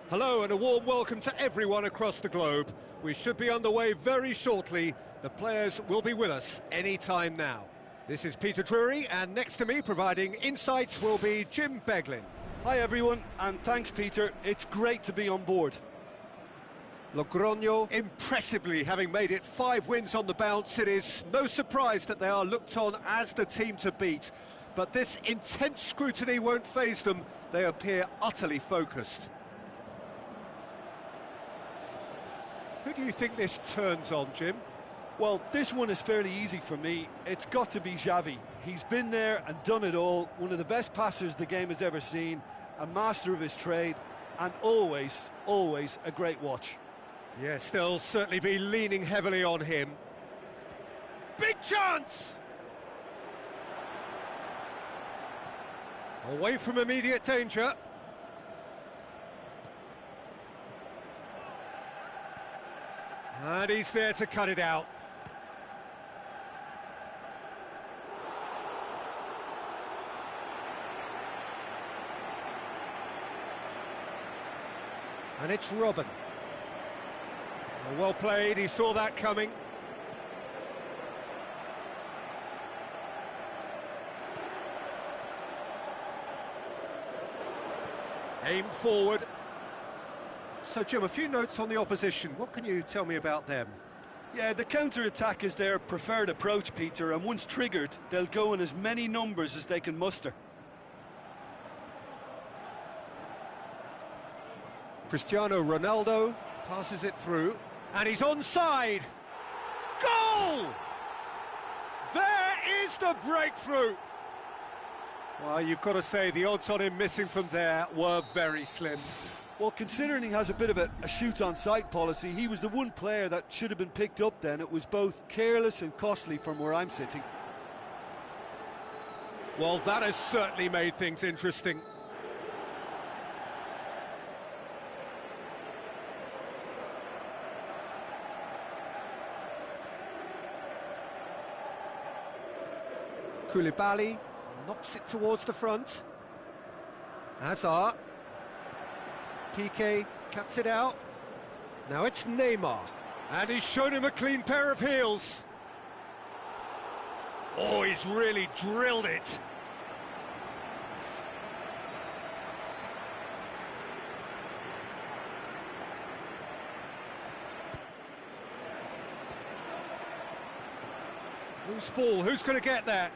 Hello and a warm welcome to everyone across the globe. We should be underway very shortly. The players will be with us any time now. This is Peter Drury, and next to me providing insights will be Jim Beglin. Hi everyone, and thanks Peter, it's great to be on board. Logroño impressively having made it 5 wins on the bounce. It is no surprise that they are looked on as the team to beat. But this intense scrutiny won't faze them. They appear utterly focused. Who do you think this turns on, Jim? Well, this one is fairly easy for me. It's got to be Xavi. He's been there and done it all. One of the best passers the game has ever seen. A master of his trade. And always, always a great watch. Yes, they'll certainly be leaning heavily on him. Big chance! Away from immediate danger. And he's there to cut it out. And it's Robin. Well played, he saw that coming. Aimed forward. So, Jim, a few notes on the opposition. What can you tell me about them? Yeah, the counter-attack is their preferred approach, Peter, and once triggered, they'll go in as many numbers as they can muster. Cristiano Ronaldo passes it through, and he's onside! Goal! There is the breakthrough! Well, you've got to say, the odds on him missing from there were very slim. Well, considering he has a bit of a shoot-on-sight policy, he was the one player that should have been picked up then. It was both careless and costly from where I'm sitting. Well, that has certainly made things interesting. Koulibaly knocks it towards the front. Hazard. Piqué cuts it out. Now it's Neymar. And he's shown him a clean pair of heels. Oh, he's really drilled it. Loose ball, who's going to get that?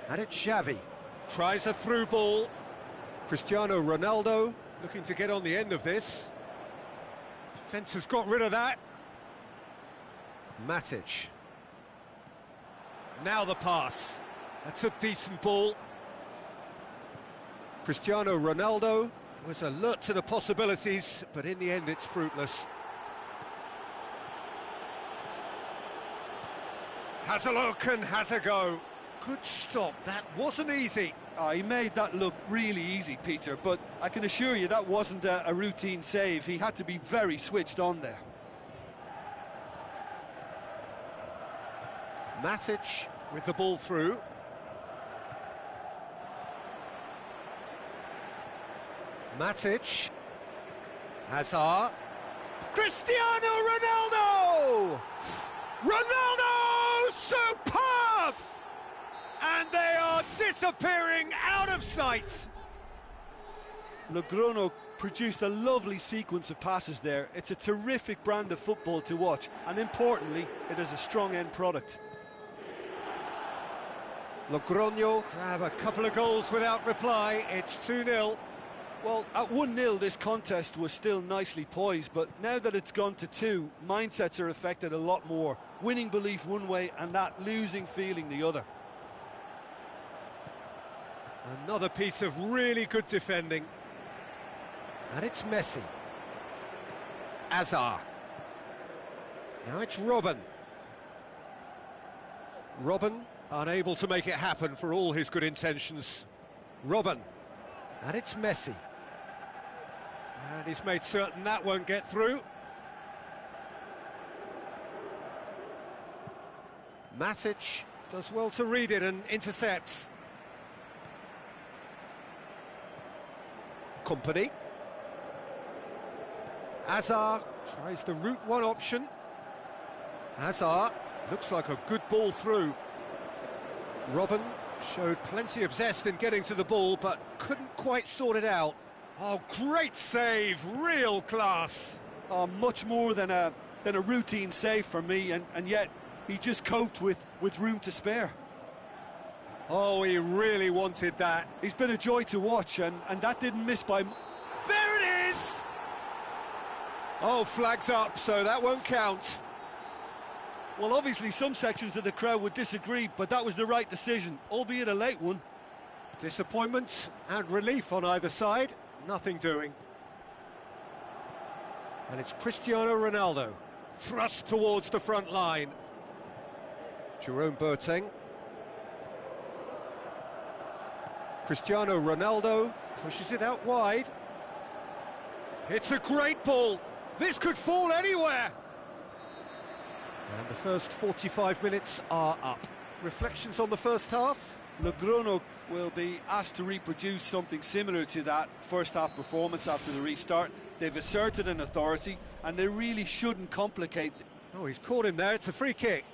And it's Xavi. Tries a through ball. Cristiano Ronaldo looking to get on the end of this. Defence has got rid of that. Matic. Now the pass. That's a decent ball. Cristiano Ronaldo was alert to the possibilities, but in the end it's fruitless. Has a look and has a go. Good stop, that wasn't easy. Oh, he made that look really easy, Peter, but I can assure you that wasn't a routine save. He had to be very switched on there. Matic with the ball through. Matic. Hazard. Cristiano Ronaldo! Ronaldo! Superb! And they are disappearing out of sight. Loco produced a lovely sequence of passes there. It's a terrific brand of football to watch, and importantly, it is a strong end product. Logroño grab a couple of goals without reply. It's 2-0. Well, at 1-0 this contest was still nicely poised, but now that it's gone to 2, mindsets are affected a lot more. Winning belief one way and that losing feeling the other. Another piece of really good defending. And it's Messi. Hazard. Now it's Robin. Robin unable to make it happen for all his good intentions. Robin. And it's Messi. And he's made certain that won't get through. Matic does well to read it and intercepts. Company. Hazard tries the route one option. Hazard looks like a good ball through. Robin showed plenty of zest in getting to the ball, but couldn't quite sort it out. Oh, great save, real class. Oh, much more than a routine save for me, and yet he just coped with room to spare. Oh, he really wanted that. He's been a joy to watch, and that didn't miss by... There it is! Oh, flags up, so that won't count. Well, obviously some sections of the crowd would disagree, but that was the right decision, albeit a late one. Disappointment and relief on either side, nothing doing. And it's Cristiano Ronaldo, thrust towards the front line. Jerome Boateng. Cristiano Ronaldo pushes it out wide. It's a great ball. This could fall anywhere. And the first 45 minutes are up. reflections on the first half? Loco will be asked to reproduce something similar to that first half performance after the restart. They've asserted an authority and they really shouldn't complicate. Oh, he's caught him there, it's a free kick.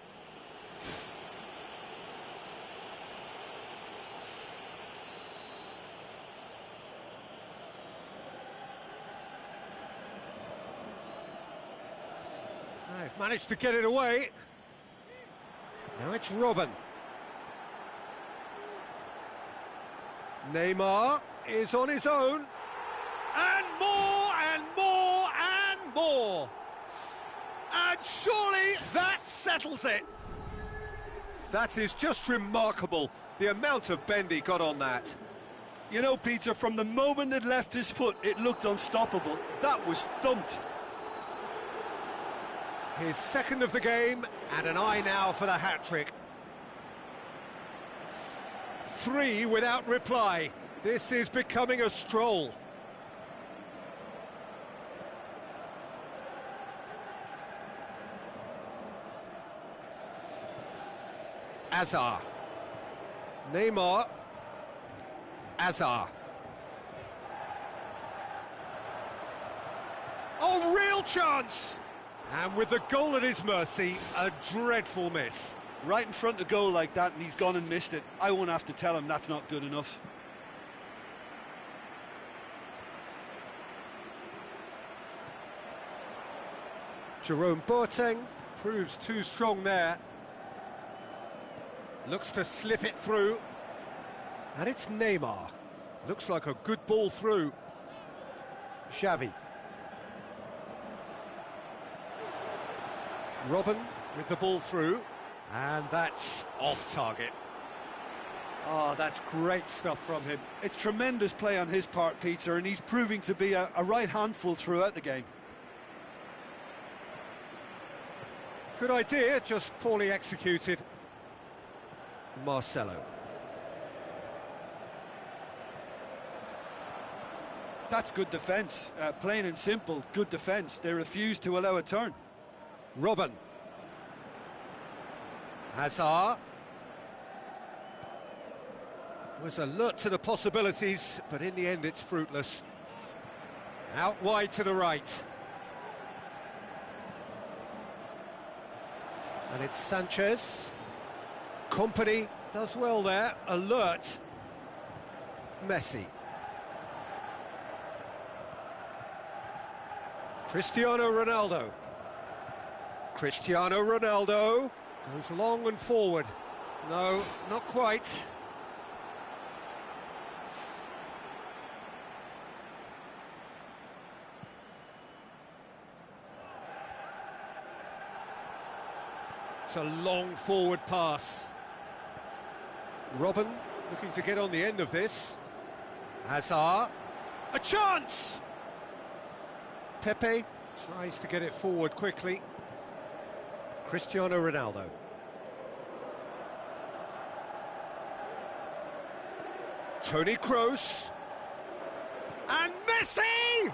They've managed to get it away. Now it's Robin. Neymar is on his own. And more, and more, and more. And surely that settles it. That is just remarkable, the amount of bend he got on that. You know, Peter, from the moment it left his foot, it looked unstoppable. That was thumped. His second of the game, and an eye now for the hat-trick. 3 without reply. This is becoming a stroll. Azar. Neymar. Azar. Oh, real chance! And with the goal at his mercy, a dreadful miss. Right in front of goal like that, and he's gone and missed it. I won't have to tell him that's not good enough. Jerome Boateng proves too strong there. Looks to slip it through. And it's Neymar. Looks like a good ball through. Xavi. Robin with the ball through. And that's off target. Oh, that's great stuff from him. It's tremendous play on his part, Peter, and he's proving to be a right handful throughout the game. Good idea, just poorly executed. Marcelo. That's good defence, plain and simple, good defence. They refuse to allow a turn. Robin. Hazard. Was alert to the possibilities, but in the end it's fruitless. Out wide to the right. And it's Sanchez. Company does well there, alert. Messi. Cristiano Ronaldo. Cristiano Ronaldo goes long and forward. No, not quite. It's a long forward pass. Robin looking to get on the end of this. Hazard. A chance! Pepe tries to get it forward quickly. Cristiano Ronaldo. Toni Kroos. And Messi!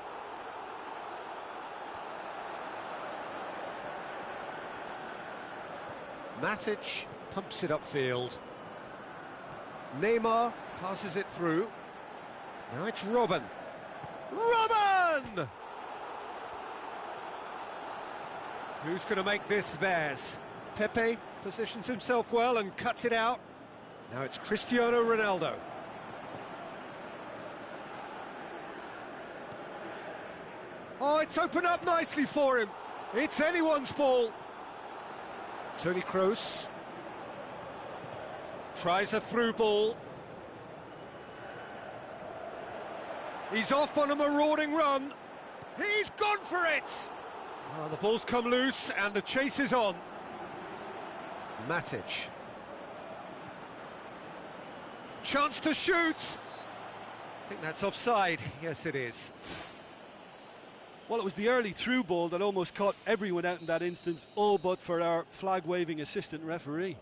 Matic pumps it upfield. Neymar passes it through. Now it's Robin. Robin! Who's going to make this theirs? Pepe positions himself well and cuts it out. Now it's Cristiano Ronaldo. Oh, it's opened up nicely for him. It's anyone's ball. Toni Kroos tries a through ball. He's off on a marauding run. He's gone for it. Oh, the ball's come loose and the chase is on. Matic. Chance to shoot. I think that's offside. Yes, it is. Well, it was the early through ball that almost caught everyone out in that instance, all but for our flag-waving assistant referee.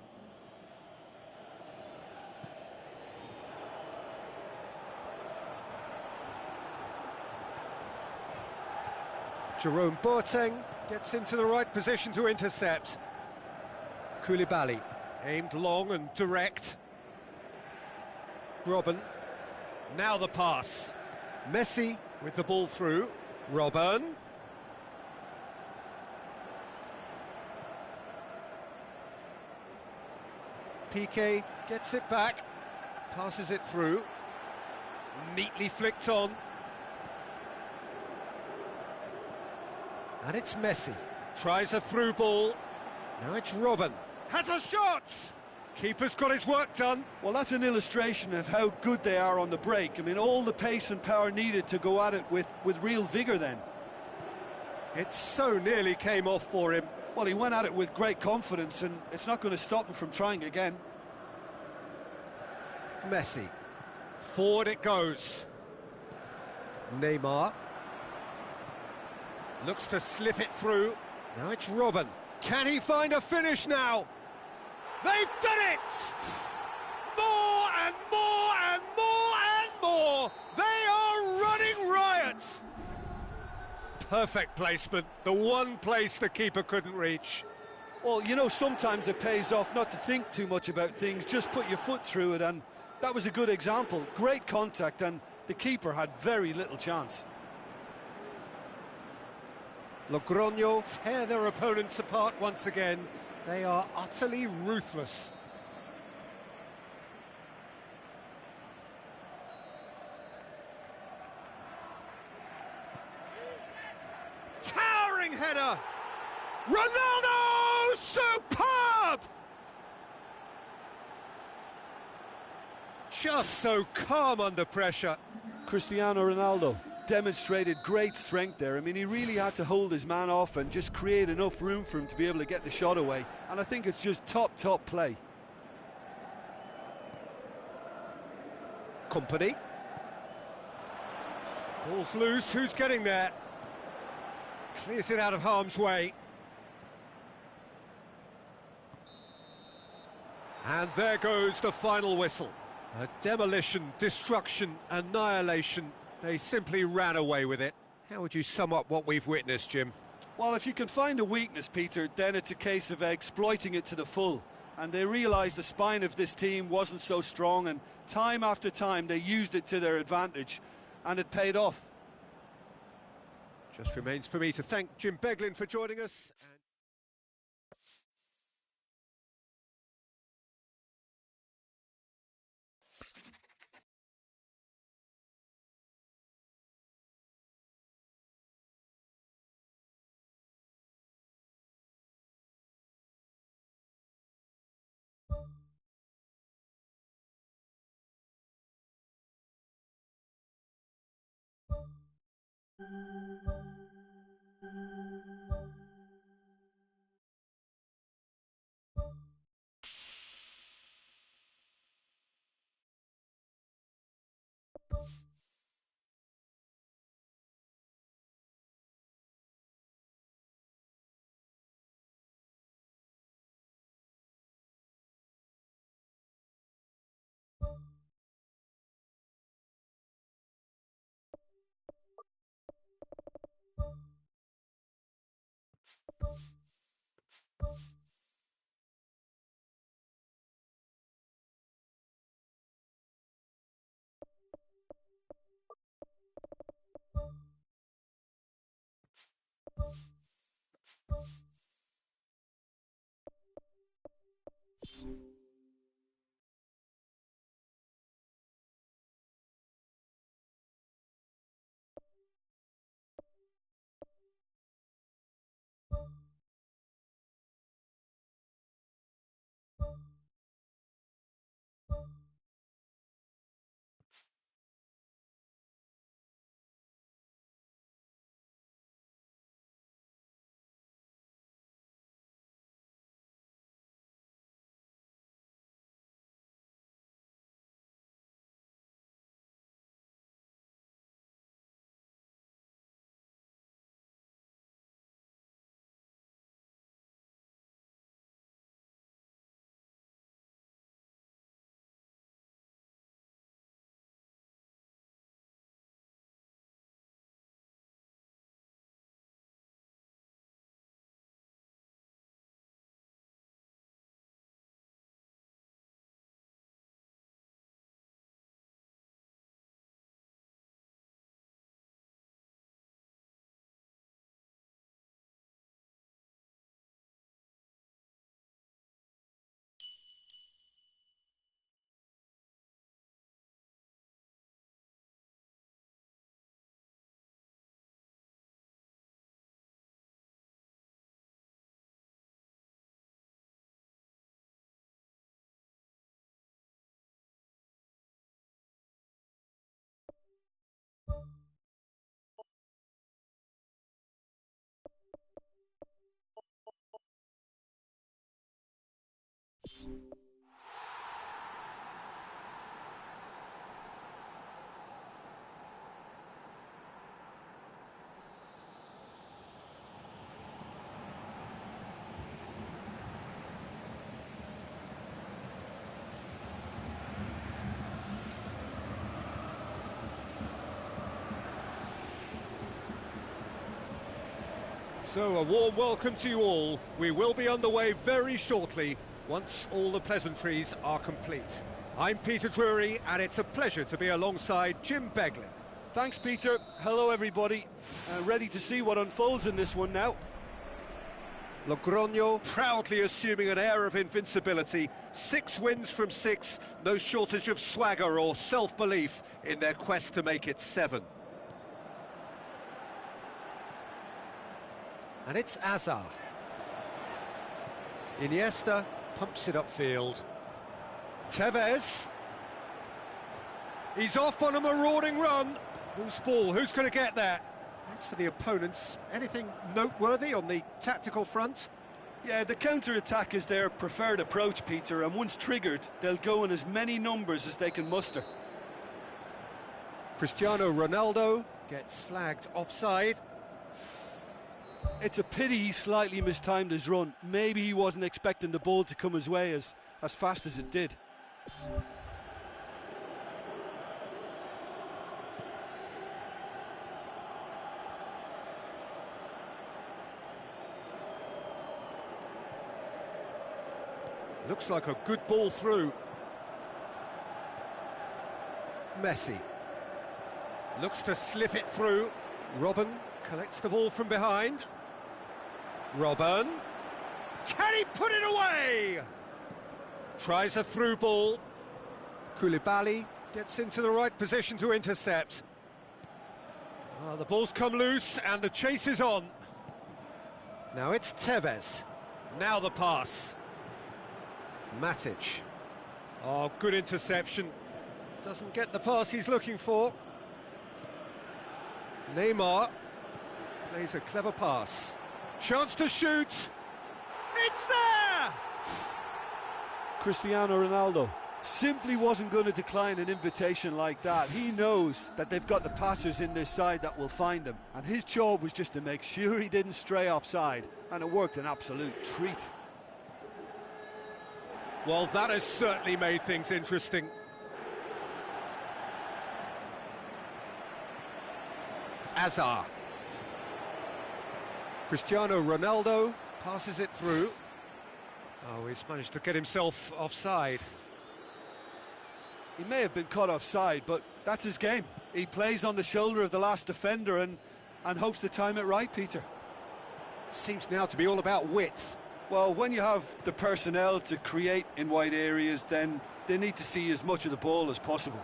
Jerome Boateng gets into the right position to intercept. Koulibaly Aimed long and direct. Robben. Now the pass. Messi with the ball through. Robben. Piqué gets it back. Passes it through. Neatly flicked on. And it's Messi. Tries a through ball. Now it's Robben. Has a shot! Keeper's got his work done. Well, that's an illustration of how good they are on the break. I mean, all the pace and power needed to go at it with real vigour then. It so nearly came off for him. Well, he went at it with great confidence, and it's not going to stop him from trying again. Messi. Forward it goes. Neymar. Looks to slip it through. Now it's Robben. Can he find a finish now? They've done it! More and more and more and more! They are running riot! Perfect placement, the one place the keeper couldn't reach. Well, you know, sometimes it pays off not to think too much about things, just put your foot through it, and that was a good example. Great contact, and the keeper had very little chance. Logroño tear their opponents apart once again. They are utterly ruthless. Towering header! Ronaldo! Superb! Just so calm under pressure. Cristiano Ronaldo demonstrated great strength there. I mean, he really had to hold his man off and just create enough room for him to be able to get the shot away. And I think it's just top play. Company. Ball's loose, who's getting there? Clears it out of harm's way. And there goes the final whistle. A demolition, destruction, annihilation. They simply ran away with it. How would you sum up what we've witnessed, Jim? Well, if you can find a weakness, Peter, then it's a case of exploiting it to the full. And they realised the spine of this team wasn't so strong, and time after time they used it to their advantage, and it paid off. Just remains for me to thank Jim Beglin for joining us. So, a warm welcome to you all. We will be underway very shortly, once all the pleasantries are complete. I'm Peter Drury, and it's a pleasure to be alongside Jim Beglin. Thanks, Peter. Hello, everybody. Ready to see what unfolds in this one now. Logroño proudly assuming an air of invincibility. 6 wins from 6, no shortage of swagger or self-belief in their quest to make it 7. And it's Azar. Iniesta pumps it upfield. Tevez. He's off on a marauding run. Whose ball? Who's going to get there? As for the opponents, anything noteworthy on the tactical front? Yeah, the counter-attack is their preferred approach, Peter, and once triggered, they'll go in as many numbers as they can muster. Cristiano Ronaldo gets flagged offside. It's a pity he slightly mistimed his run. Maybe he wasn't expecting the ball to come his way as fast as it did. Looks like a good ball through. Messi. Looks to slip it through. Robben collects the ball from behind. Robben. Can he put it away? Tries a through ball. Koulibaly gets into the right position to intercept. The ball's come loose and the chase is on. Now it's Tevez. Now the pass. Matic. Oh, good interception. Doesn't get the pass he's looking for. Neymar plays a clever pass. Chance to shoot. It's there! Cristiano Ronaldo simply wasn't going to decline an invitation like that. He knows that they've got the passers in this side that will find him, and his job was just to make sure he didn't stray offside, and it worked an absolute treat. Well, that has certainly made things interesting. Azar. Cristiano Ronaldo passes it through. Oh, he's managed to get himself offside. He may have been caught offside, but that's his game. He plays on the shoulder of the last defender and hopes to time it right, Peter. Seems now to be all about width. Well, when you have the personnel to create in wide areas, then they need to see as much of the ball as possible.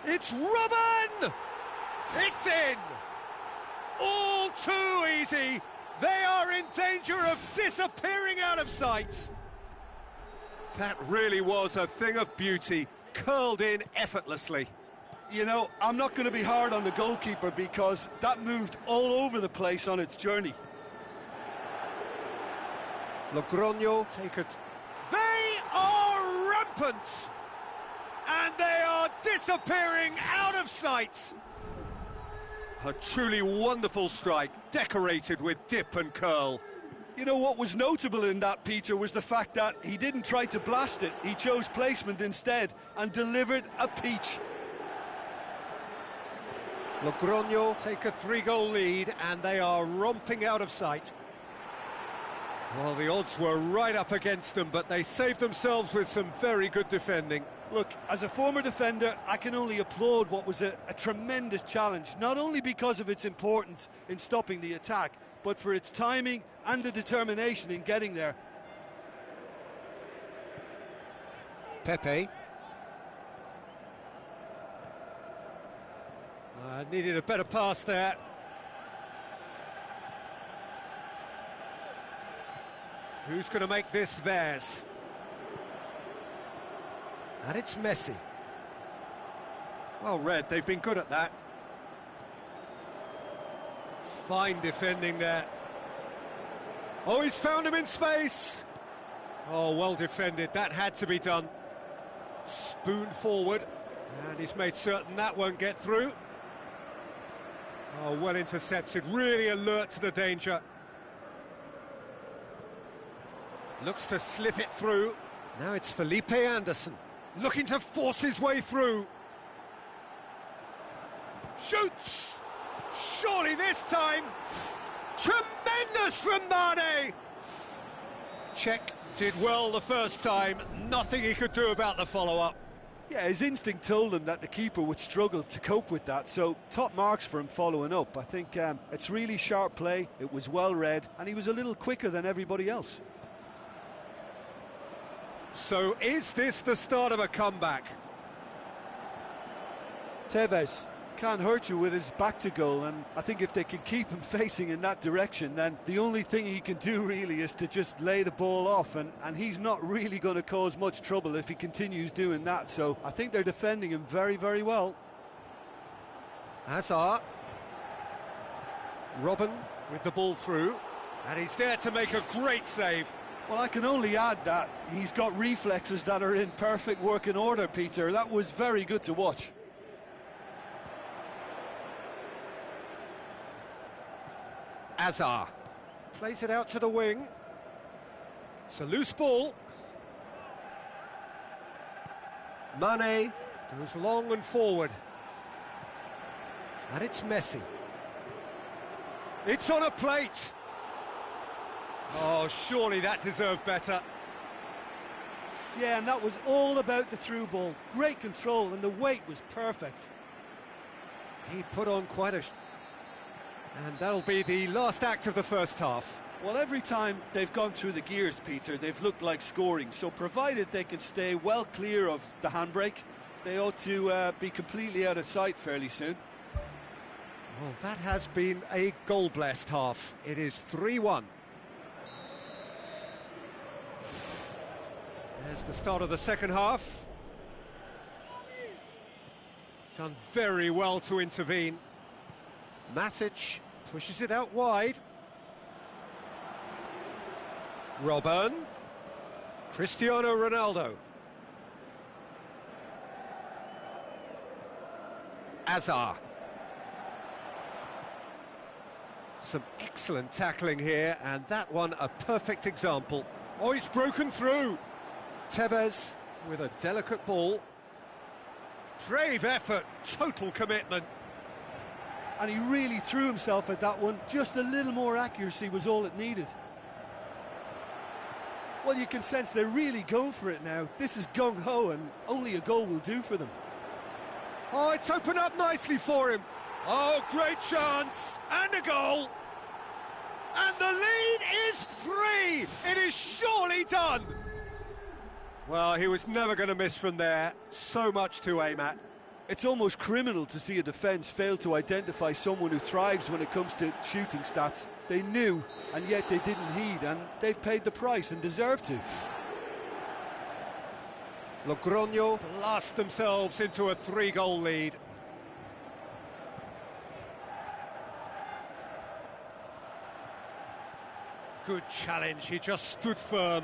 It's Robben! It's in! All too easy! They are in danger of disappearing out of sight! That really was a thing of beauty, curled in effortlessly. You know, I'm not going to be hard on the goalkeeper because that moved all over the place on its journey. Logroño take it. They are rampant! And they are disappearing out of sight! A truly wonderful strike, decorated with dip and curl. You know what was notable in that, Peter, was the fact that he didn't try to blast it. He chose placement instead and delivered a peach. Logroño take a 3-goal lead and they are romping out of sight. Well, the odds were right up against them, but they saved themselves with some very good defending. Look, as a former defender, I can only applaud what was a tremendous challenge, not only because of its importance in stopping the attack, but for its timing and the determination in getting there. Pepe. Needed a better pass there. Who's going to make this theirs? And it's Messi. Well read, they've been good at that. Fine defending there. Oh, he's found him in space. Oh, well defended, that had to be done. Spoon forward, and he's made certain that won't get through. Oh, well intercepted, really alert to the danger. Looks to slip it through. Now it's Felipe Anderson, looking to force his way through. Shoots! Surely this time! Tremendous from Mane! Check did well the first time, nothing he could do about the follow-up. Yeah, his instinct told him that the keeper would struggle to cope with that, so top marks for him following up. I think it's really sharp play, it was well read, and he was a little quicker than everybody else. So is this the start of a comeback? Tevez can't hurt you with his back to goal, and I think if they can keep him facing in that direction, then the only thing he can do really is to just lay the ball off, and he's not really going to cause much trouble if he continues doing that, so I think they're defending him very, very well. Hazard. Robben with the ball through, and he's there to make a great save. Well, I can only add that he's got reflexes that are in perfect working order, Peter. That was very good to watch. Hazard plays it out to the wing. It's a loose ball. Mane goes long and forward. And it's Messi. It's on a plate. Oh, surely that deserved better. Yeah, and that was all about the through ball. Great control, and the weight was perfect. He put on quite a... And that'll be the last act of the first half. Well, every time they've gone through the gears, Peter, they've looked like scoring. So provided they can stay well clear of the handbrake, they ought to be completely out of sight fairly soon. Well, that has been a goal-blessed half. It is 3-1. There's the start of the second half. Done very well to intervene. Matic pushes it out wide. Robben. Cristiano Ronaldo. Hazard. Some excellent tackling here, and that one a perfect example. Oh, he's broken through. Tevez with a delicate ball. Brave effort, total commitment. And he really threw himself at that one. Just a little more accuracy was all it needed. Well, you can sense they're really going for it now. This is gung-ho, and only a goal will do for them. Oh, it's opened up nicely for him. Oh, great chance, and a goal. And the lead is 3. It is surely done. Well, he was never going to miss from there. So much to aim at. It's almost criminal to see a defence fail to identify someone who thrives when it comes to shooting stats. They knew, and yet they didn't heed, and they've paid the price and deserve to. Logroño blast themselves into a 3-goal lead. Good challenge, he just stood firm.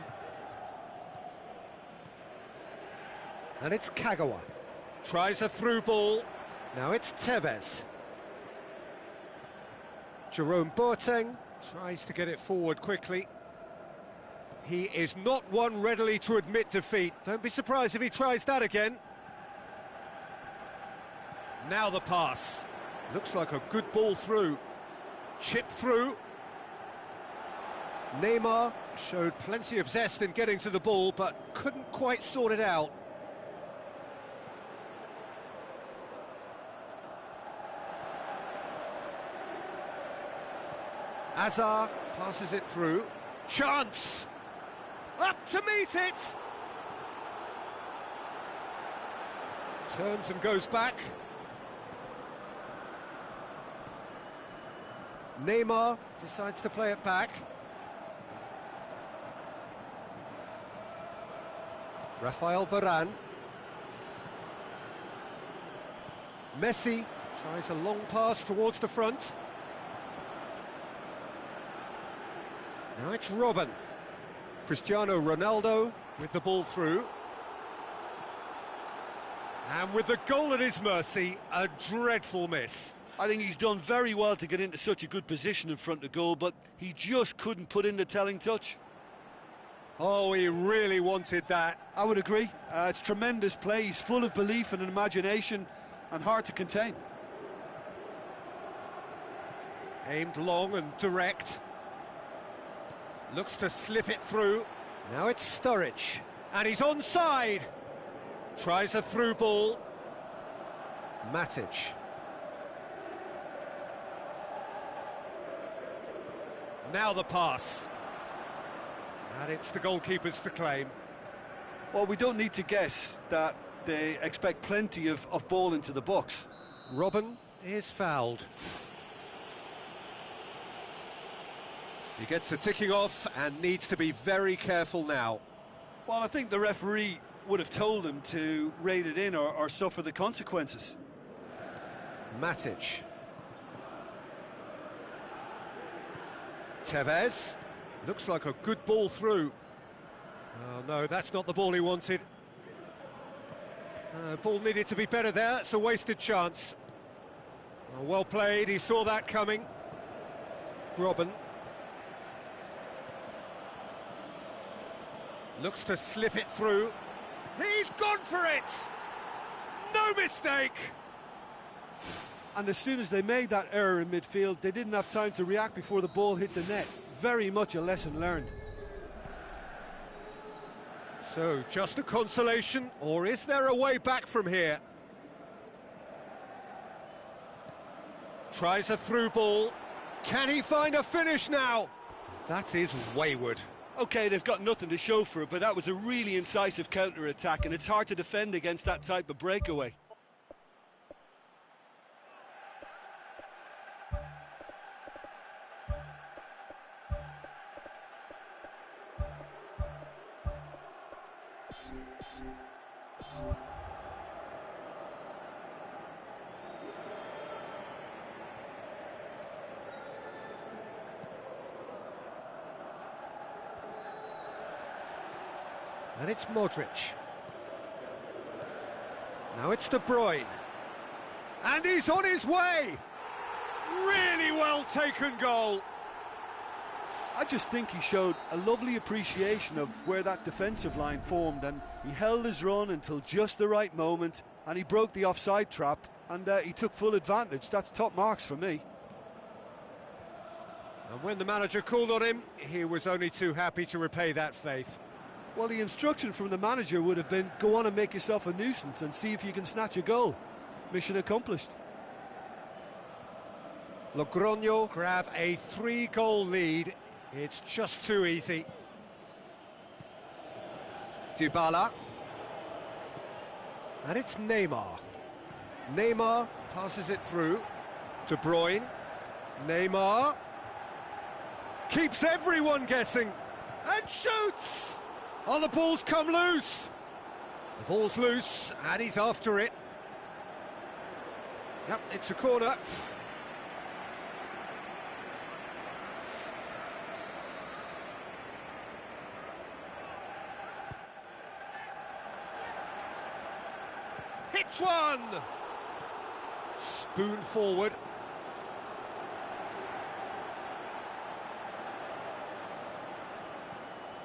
And it's Kagawa. Tries a through ball. Now it's Tevez. Jerome Boateng tries to get it forward quickly. He is not one readily to admit defeat. Don't be surprised if he tries that again. Now the pass. Looks like a good ball through. Chipped through. Neymar showed plenty of zest in getting to the ball, but couldn't quite sort it out. Hazard passes it through. Chance! Up to meet it! Turns and goes back. Neymar decides to play it back. Rafael Varane. Messi tries a long pass towards the front. Now it's Robben. Cristiano Ronaldo with the ball through. And with the goal at his mercy, a dreadful miss. I think he's done very well to get into such a good position in front of goal, but he just couldn't put in the telling touch. Oh, he really wanted that. I would agree. It's tremendous play. He's full of belief and imagination and hard to contain. Aimed long and direct. Looks to slip it through. Now it's Sturridge. And he's onside. Tries a through ball. Matic. Now the pass. And it's the goalkeepers to claim. Well, we don't need to guess that they expect plenty of ball into the box. Robben is fouled. He gets a ticking off and needs to be very careful now. Well, I think the referee would have told him to rate it in or suffer the consequences. Matic. Tevez. Looks like a good ball through. Oh no, that's not the ball he wanted. Ball needed to be better there. It's a wasted chance. Oh, well played, he saw that coming. Robben. Looks to slip it through. He's gone for it! No mistake! And as soon as they made that error in midfield, they didn't have time to react before the ball hit the net. Very much a lesson learned. So, just a consolation, or is there a way back from here? Tries a through ball. Can he find a finish now? That is wayward. OK, they've got nothing to show for it, but that was a really incisive counter-attack, and it's hard to defend against that type of breakaway. And it's Modric. Now it's De Bruyne. And he's on his way! Really well taken goal. I just think he showed a lovely appreciation of where that defensive line formed, and he held his run until just the right moment, and he broke the offside trap, and he took full advantage. That's top marks for me. And when the manager called on him, he was only too happy to repay that faith. Well, the instruction from the manager would have been, go on and make yourself a nuisance and see if you can snatch a goal. Mission accomplished. Logroño grab a 3-goal lead. It's just too easy. Dybala. And it's Neymar. Neymar passes it through. De Bruyne. Neymar. Keeps everyone guessing. And shoots! Oh, the ball's come loose. The ball's loose, and he's after it. Yep, it's a corner. Hits one! Spoon forward.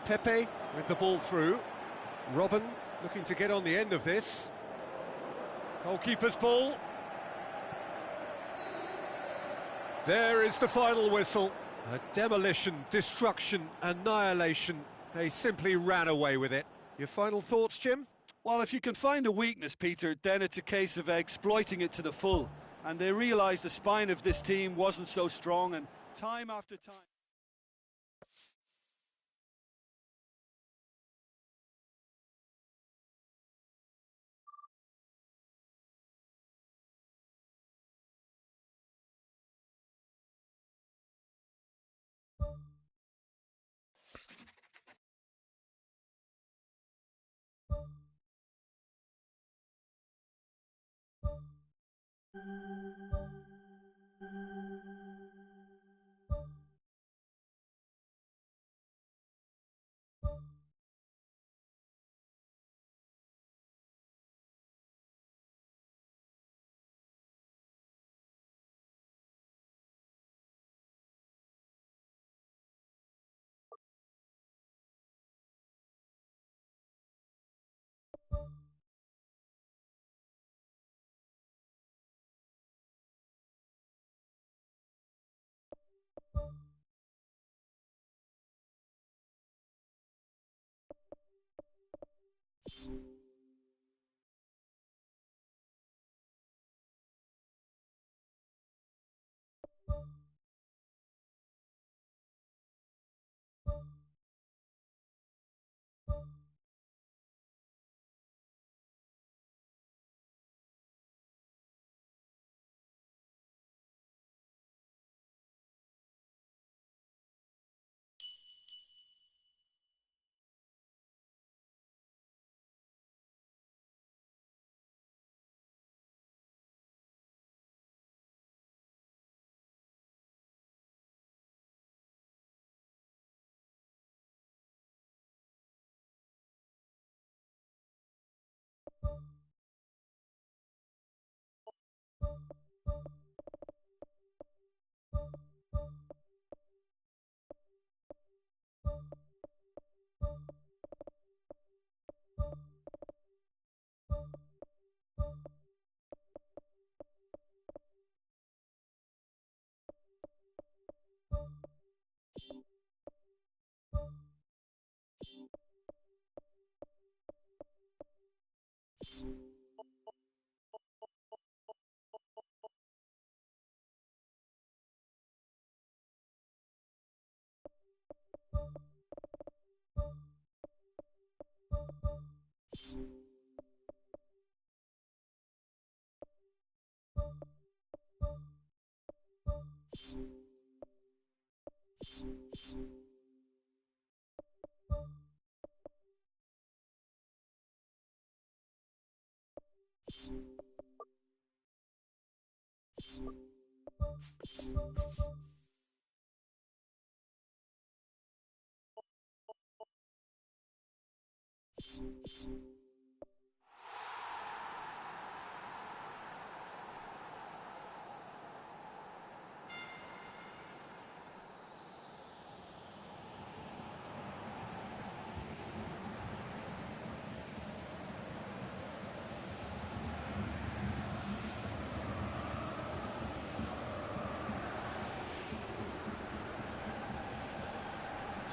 Pepe with the ball through. Robben looking to get on the end of this. Goalkeeper's ball. There is the final whistle. A demolition, destruction, annihilation. They simply ran away with it. Your final thoughts, Jim? Well, if you can find a weakness, Peter, then it's a case of exploiting it to the full. And they realised the spine of this team wasn't so strong, and time after time...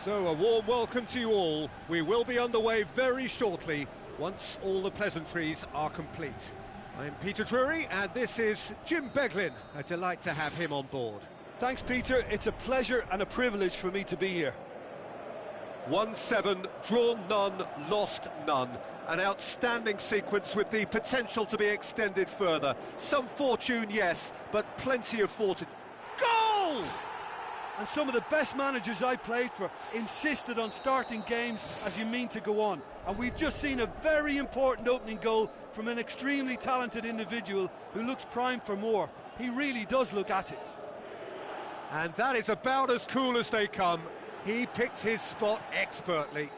So a warm welcome to you all. We will be underway very shortly, once all the pleasantries are complete. I'm Peter Drury, and this is Jim Beglin. A delight to have him on board. Thanks, Peter. It's a pleasure and a privilege for me to be here. 1-7, drawn none, lost none. An outstanding sequence with the potential to be extended further. Some fortune, yes, but plenty of fortitude. Goal! And some of the best managers I played for insisted on starting games as you mean to go on. And we've just seen a very important opening goal from an extremely talented individual who looks primed for more. He really does look at it. And that is about as cool as they come. He picked his spot expertly.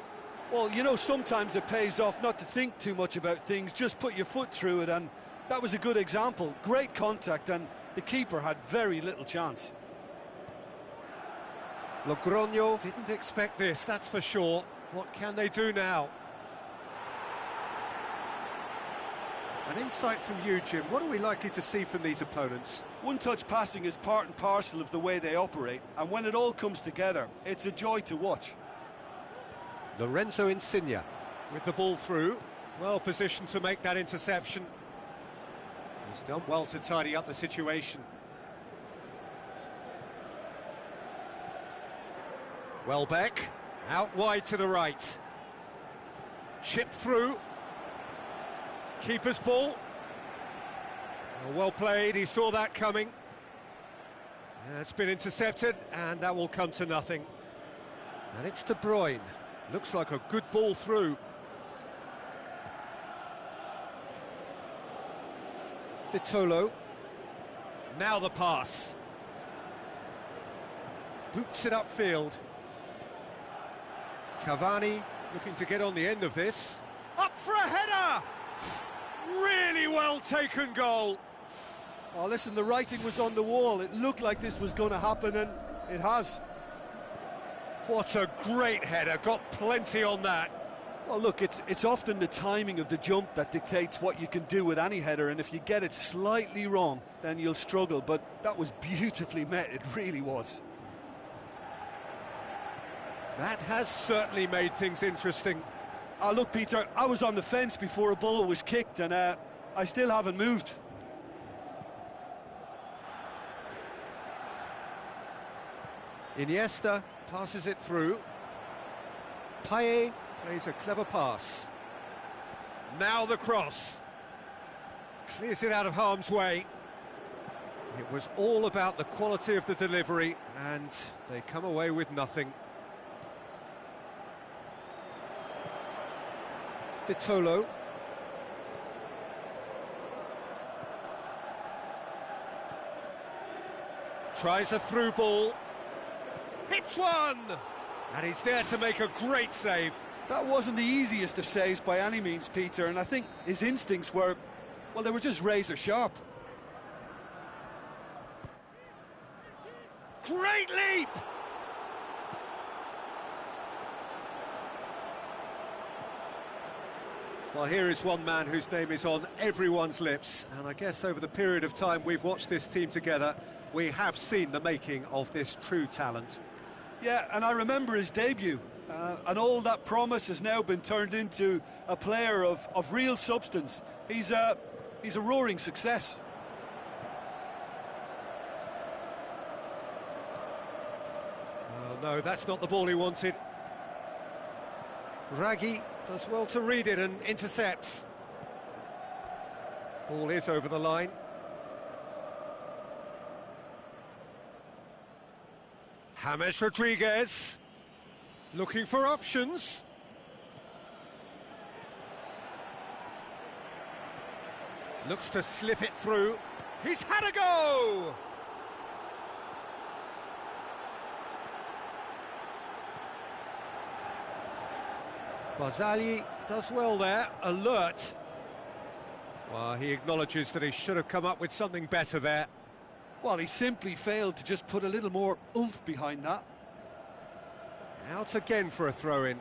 Well, you know, sometimes it pays off not to think too much about things, just put your foot through it, and that was a good example. Great contact, and the keeper had very little chance. Logroño didn't expect this, that's for sure. What can they do now? An insight from you, Jim. What are we likely to see from these opponents? One-touch passing is part and parcel of the way they operate, and when it all comes together, it's a joy to watch. Lorenzo Insigne with the ball through. Well positioned to make that interception. He's done well to tidy up the situation. Welbeck, out wide to the right. Chipped through. Keeper's ball. Well played, he saw that coming. It's been intercepted, and that will come to nothing. And it's De Bruyne. Looks like a good ball through. Vitolo. Now the pass. Boots it upfield. Cavani looking to get on the end of this. Up for a header! Really well taken goal. Oh, listen, the writing was on the wall. It looked like this was going to happen, and it has. What a great header, got plenty on that. Well, look, it's often the timing of the jump that dictates what you can do with any header, and if you get it slightly wrong, then you'll struggle, but that was beautifully met, it really was. That has certainly made things interesting. Look, Peter, I was on the fence before a ball was kicked, and I still haven't moved. Iniesta passes it through. Payet plays a clever pass. Now the cross. Clears it out of harm's way. It was all about the quality of the delivery, and they come away with nothing. Vitolo. Tries a through ball. Hits one! And he's there to make a great save. That wasn't the easiest of saves by any means, Peter, and I think his instincts were, well, they were just razor sharp. Great leap! Well, here is one man whose name is on everyone's lips, and I guess over the period of time we've watched this team together, we have seen the making of this true talent. Yeah, and I remember his debut, and all that promise has now been turned into a player of real substance. He's a roaring success. Oh, no, that's not the ball he wanted. Raggi does well to read it and intercepts. Ball is over the line. James Rodriguez, looking for options. Looks to slip it through. He's had a go! Barzagli does well there, alert. Well, he acknowledges that he should have come up with something better there. Well, he simply failed to just put a little more oomph behind that. Out again for a throw-in.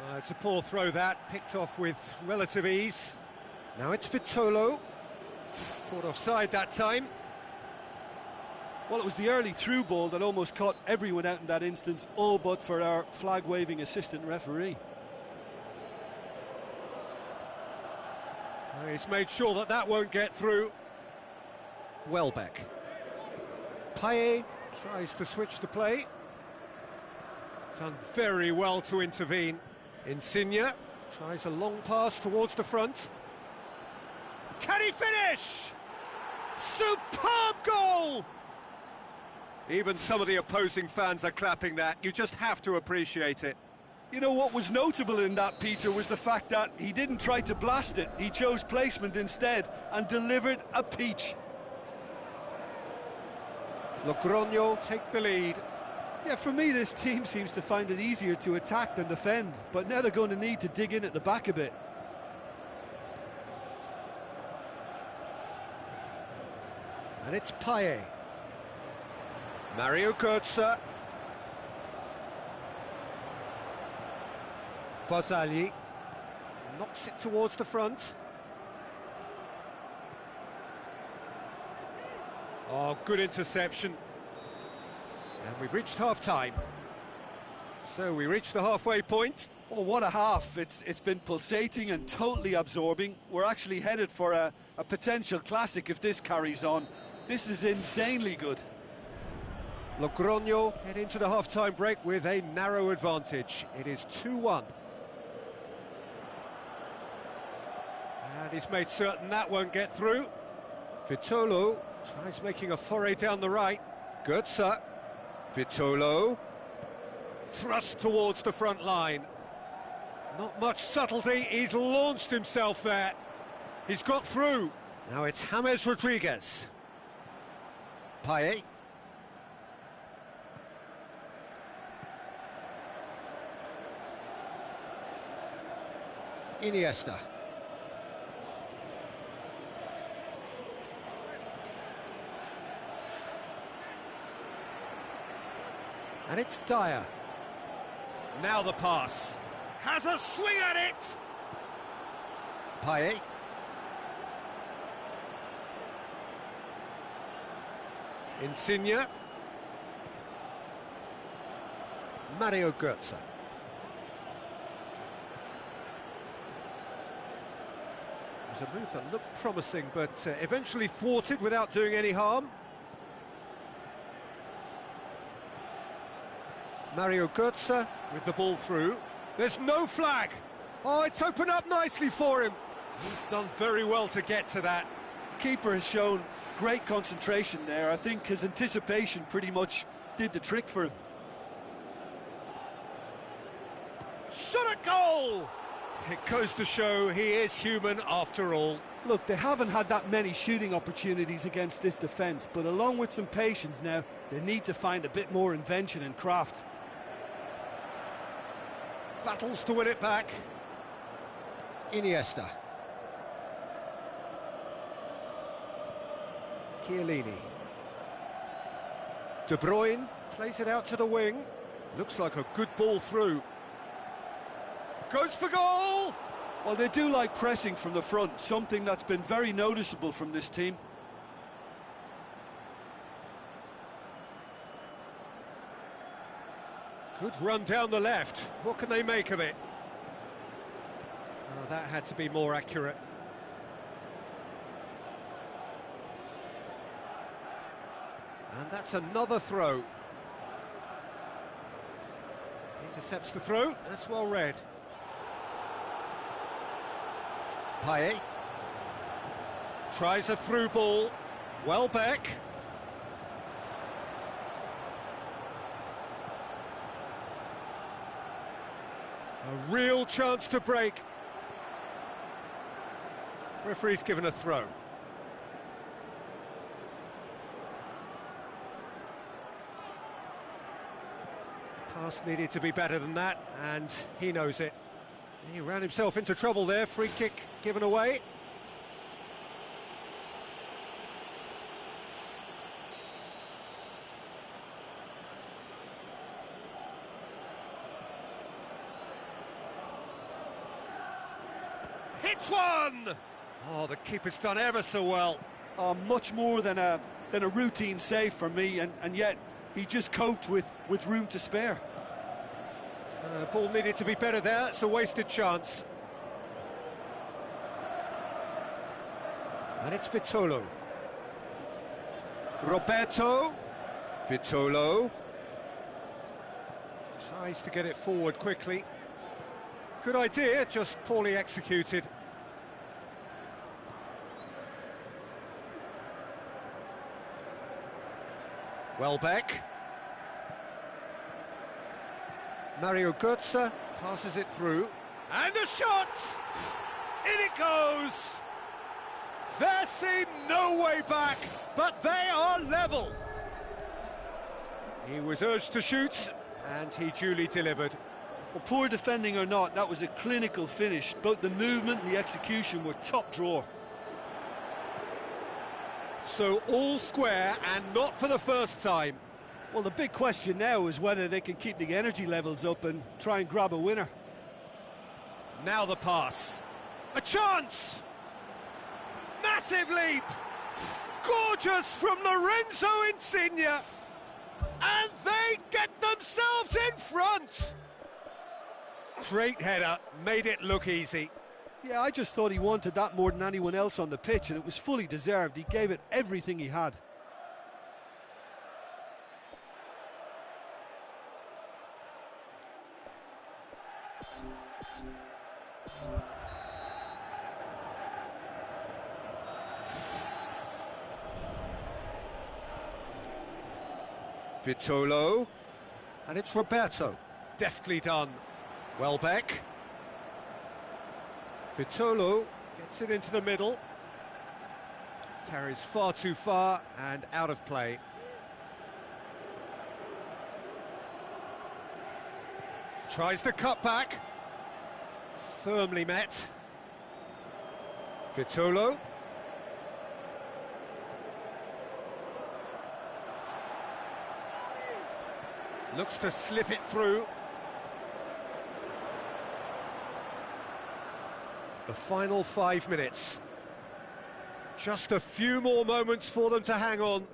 Well, it's a poor throw that, picked off with relative ease. Now it's Vitolo. Caught offside that time. Well, it was the early through ball that almost caught everyone out in that instance, all but for our flag-waving assistant referee. Well, he's made sure that that won't get through. Welbeck. Payet tries to switch the play. Done very well to intervene. Insigne tries a long pass towards the front. Can he finish? Superb goal! Even some of the opposing fans are clapping that. You just have to appreciate it. You know, what was notable in that, Peter, was the fact that he didn't try to blast it. He chose placement instead and delivered a peach. Logroño take the lead. Yeah, for me, this team seems to find it easier to attack than defend, but now they're going to need to dig in at the back a bit. And it's Payet. Mario Götze. Barzagli knocks it towards the front. Oh, good interception. And we've reached half-time. So we reach the halfway point. Oh, what a half. It's been pulsating and totally absorbing. We're actually headed for a potential classic if this carries on. This is insanely good. Logroño head into the half-time break with a narrow advantage. It is 2-1. And he's made certain that won't get through. Vitolo tries making a foray down the right. Götze. Vitolo. Thrust towards the front line. Not much subtlety, he's launched himself there. He's got through. Now it's James Rodriguez. Payet. Iniesta. And it's Dyer. Now the pass. Has a swing at it! Payet. Insigne. Mario Götze. was a move that looked promising, but eventually thwarted without doing any harm. Mario Götze with the ball through. There's no flag. Oh, it's opened up nicely for him. He's done very well to get to that. The keeper has shown great concentration there. I think his anticipation pretty much did the trick for him. Shot at goal! It goes to show he is human after all. Look, they haven't had that many shooting opportunities against this defence, but along with some patience now, they need to find a bit more invention and craft. Battles to win it back. Iniesta. Chiellini. De Bruyne plays it out to the wing. Looks like a good ball through. Goes for goal! Well, they do like pressing from the front, something that's been very noticeable from this team. Good run down the left. What can they make of it? Oh, that had to be more accurate. And that's another throw. Intercepts the throw. That's well read. Payet tries a through ball. Welbeck. A real chance to break. Referee's given a throw. Pass needed to be better than that, and he knows it. He ran himself into trouble there. Free kick given away. Hits one! Oh, the keeper's done ever so well. Oh, much more than a routine save for me, and yet he just coped with room to spare. Ball needed to be better there. It's a wasted chance. And it's Vitolo. Roberto. Vitolo. Tries to get it forward quickly. Good idea, just poorly executed. Welbeck. Mario Götze passes it through. And a shot! In it goes! There seemed no way back, but they are level. He was urged to shoot, and he duly delivered. Well, poor defending or not, that was a clinical finish. Both the movement and the execution were top drawer. So all square, and not for the first time. Well, the big question now is whether they can keep the energy levels up and try and grab a winner. Now the pass. A chance! Massive leap! Gorgeous from Lorenzo Insigne! And they get themselves in front! Great header, made it look easy. Yeah, I just thought he wanted that more than anyone else on the pitch, and it was fully deserved. He gave it everything he had. Vitolo, and it's Roberto. Deftly done. Welbeck. Vitolo gets it into the middle. Carries far too far and out of play. Tries to cut back. Firmly met. Vitolo. Looks to slip it through. The final 5 minutes. Just a few more moments for them to hang on.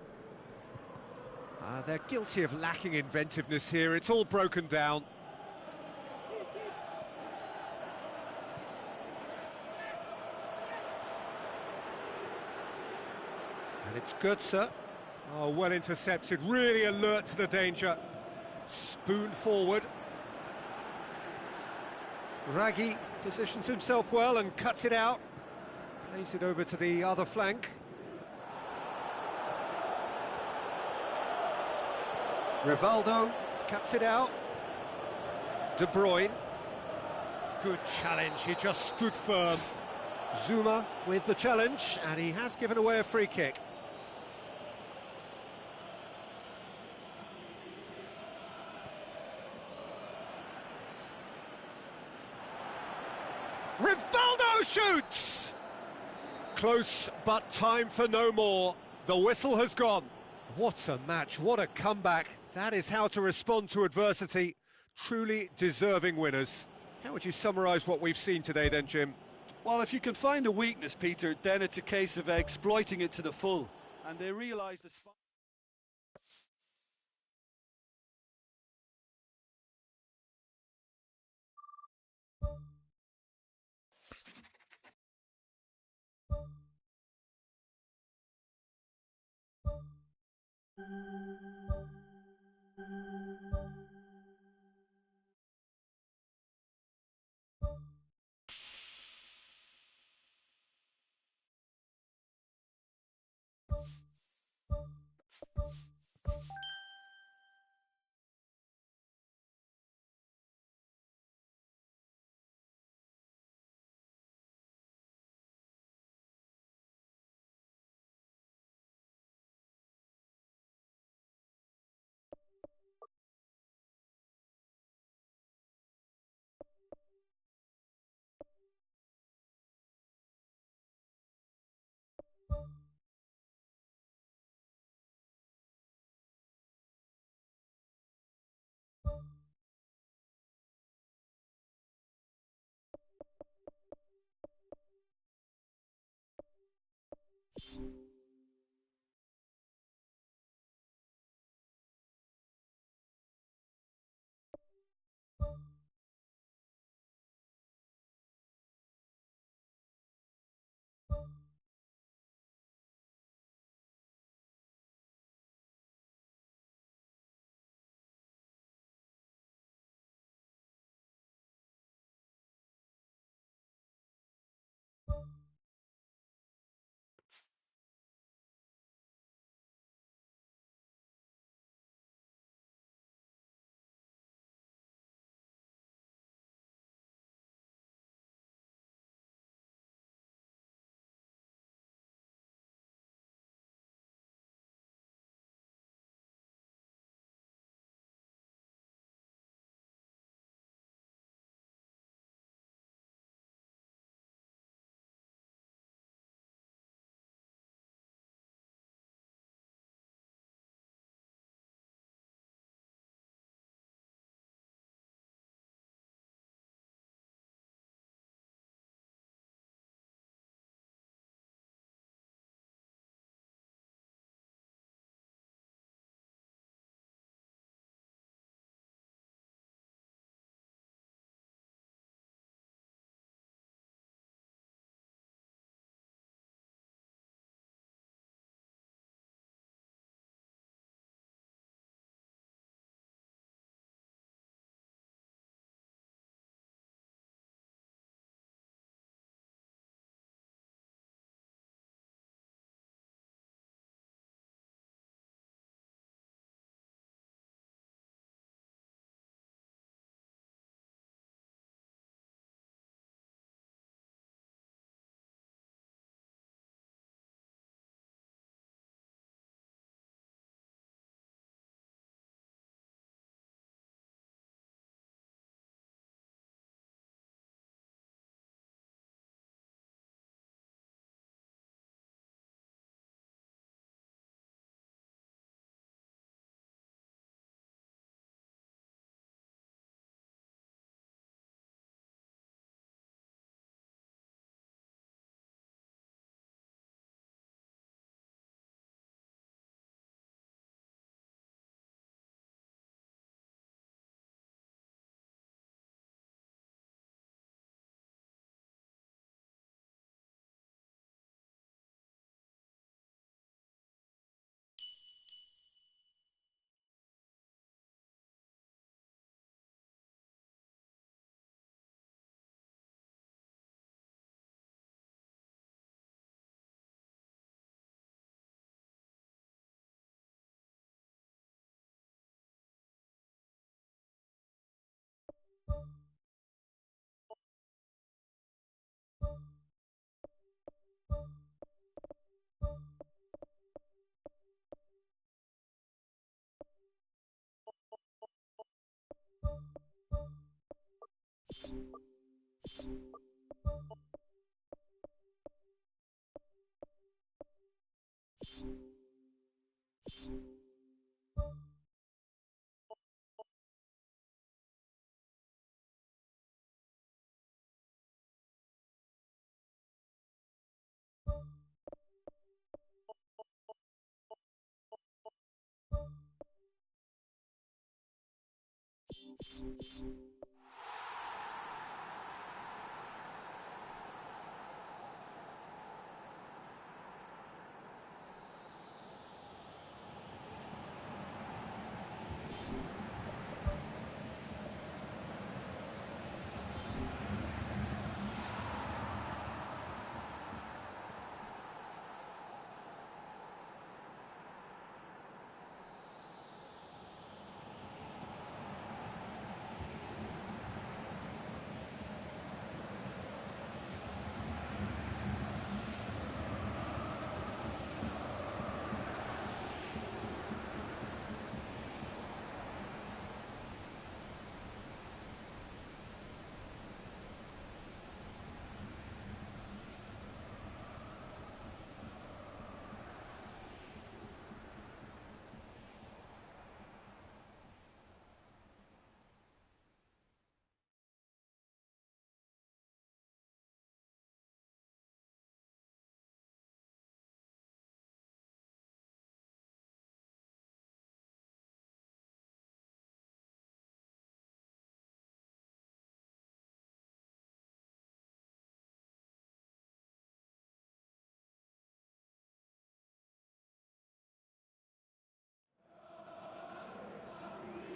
They're guilty of lacking inventiveness here. It's all broken down. And it's good, sir. Oh, well intercepted, really alert to the danger. Spoon forward. Raggi positions himself well and cuts it out. Plays it over to the other flank. Rivaldo cuts it out. De Bruyne. Good challenge, he just stood firm. Zuma with the challenge, and he has given away a free kick. Rivaldo shoots! Close, but time for no more. The whistle has gone. What a match, what a comeback. That is how to respond to adversity. Truly deserving winners. How would you summarise what we've seen today then, Jim? Well, if you can find a weakness, Peter, then it's a case of exploiting it to the full. And they realise this.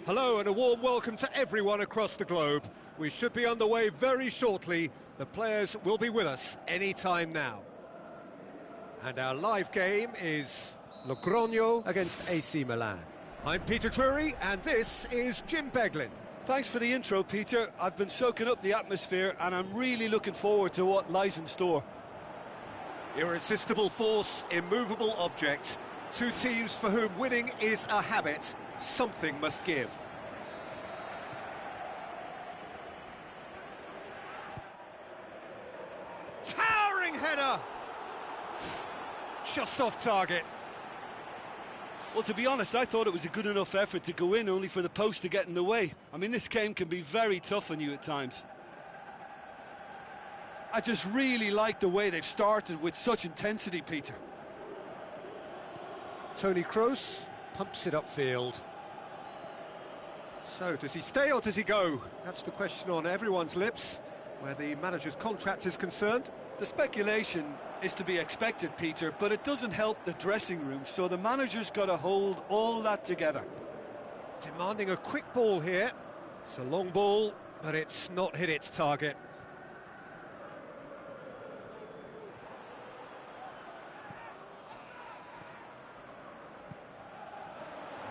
Hello and a warm welcome to everyone across the globe. We should be underway very shortly. The players will be with us any time now. And our live game is Loco against AC Milan. I'm Peter Drury and this is Jim Beglin. Thanks for the intro, Peter. I've been soaking up the atmosphere and I'm really looking forward to what lies in store. Irresistible force, immovable object. Two teams for whom winning is a habit. Something must give. Towering header! Just off target. Well, to be honest, I thought it was a good enough effort to go in, only for the post to get in the way. I mean, this game can be very tough on you at times. I just really like the way they've started with such intensity, Peter. Toni Kroos pumps it upfield. So, does he stay or does he go? That's the question on everyone's lips, where the manager's contract is concerned. The speculation is to be expected, Peter, but it doesn't help the dressing room, so the manager's got to hold all that together. Demanding a quick ball here. It's a long ball, but it's not hit its target.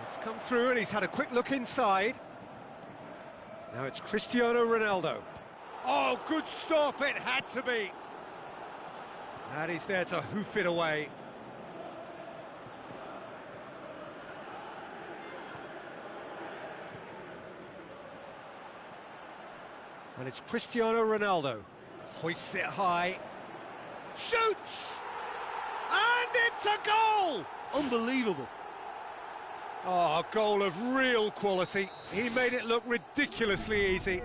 It's come through and he's had a quick look inside. Now it's Cristiano Ronaldo. Oh, good stop, it had to be. And he's there to hoof it away. And it's Cristiano Ronaldo. Hoists it high. Shoots! And it's a goal! Unbelievable. Oh, a goal of real quality. He made it look ridiculously easy.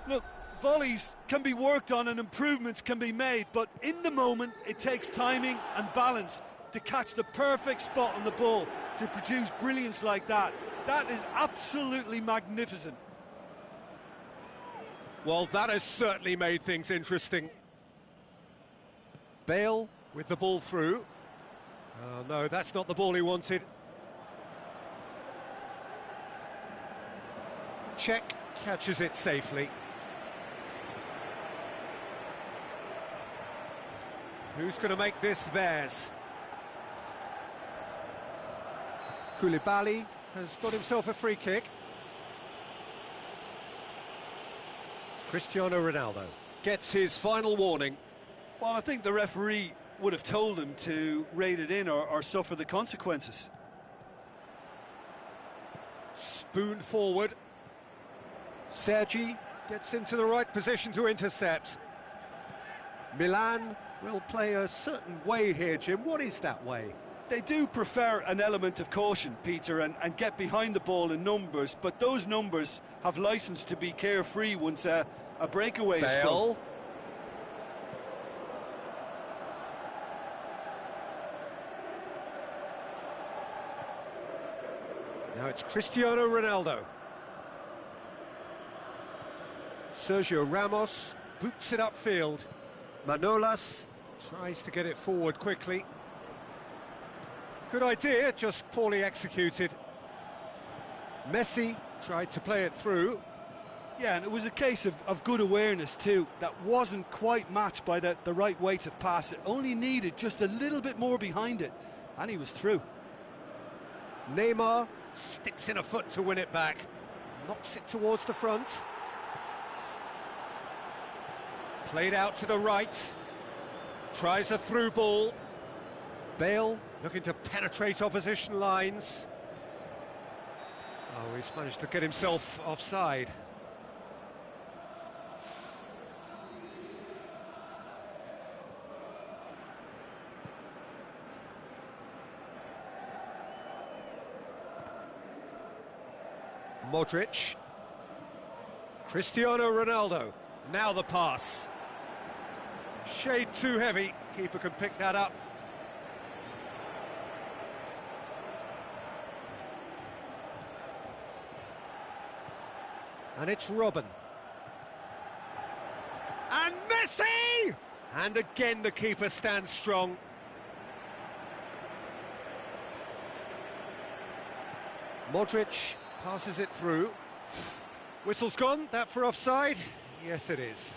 Look, volleys can be worked on and improvements can be made, but in the moment it takes timing and balance to catch the perfect spot on the ball to produce brilliance like that. That is absolutely magnificent. Well, that has certainly made things interesting. Bale with the ball through. Oh no, that's not the ball he wanted. Czech catches it safely. Who's going to make this theirs? Koulibaly has got himself a free kick. Cristiano Ronaldo gets his final warning. Well, I think the referee would have told him to rate it in or suffer the consequences. Spoon forward. Sergi gets into the right position to intercept. Milan will play a certain way here, Jim. What is that way? They do prefer an element of caution, Peter, and get behind the ball in numbers, but those numbers have licence to be carefree once a breakaway is Bale. Now it's Cristiano Ronaldo. Sergio Ramos boots it upfield. Manolas tries to get it forward quickly. Good idea, just poorly executed. Messi tried to play it through. Yeah, and it was a case of good awareness too. That wasn't quite matched by the right weight of pass. It only needed just a little bit more behind it, and he was through. Neymar sticks in a foot to win it back. Knocks it towards the front. Played out to the right. Tries a through ball. Bale looking to penetrate opposition lines. Oh, he's managed to get himself offside. Modric. Cristiano Ronaldo. Now the pass. Shade too heavy. Keeper can pick that up. And it's Robben. And Messi! And again the keeper stands strong. Modric passes it through. Whistle's gone, that for offside? Yes, it is.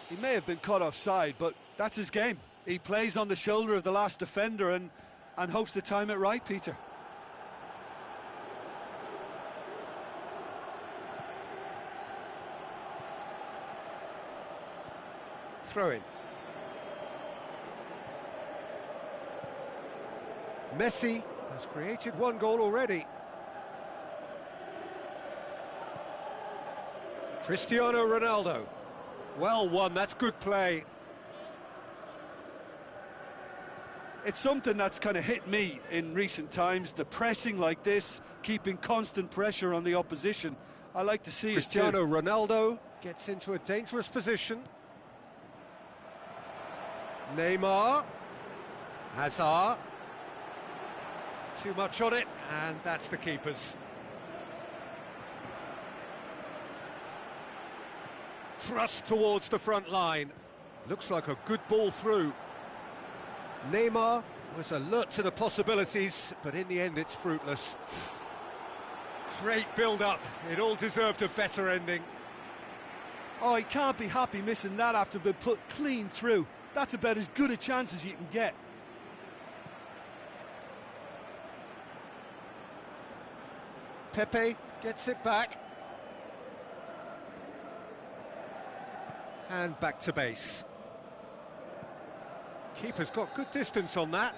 He may have been caught offside, but that's his game. He plays on the shoulder of the last defender and hopes to time it right, Peter. Throw in. Messi has created one goal already. Cristiano Ronaldo. Well won, that's good play. It's something that's kind of hit me in recent times, the pressing like this, keeping constant pressure on the opposition. I like to see Cristiano it too. Ronaldo gets into a dangerous position. Neymar. Hazard. Too much on it, and that's the keeper's. Thrust towards the front line. Looks like a good ball through. Neymar was alert to the possibilities, but in the end it's fruitless. Great build-up. It all deserved a better ending. Oh, he can't be happy missing that after being put clean through. That's about as good a chance as you can get. Pepe gets it back. And back to base. Keeper's got good distance on that.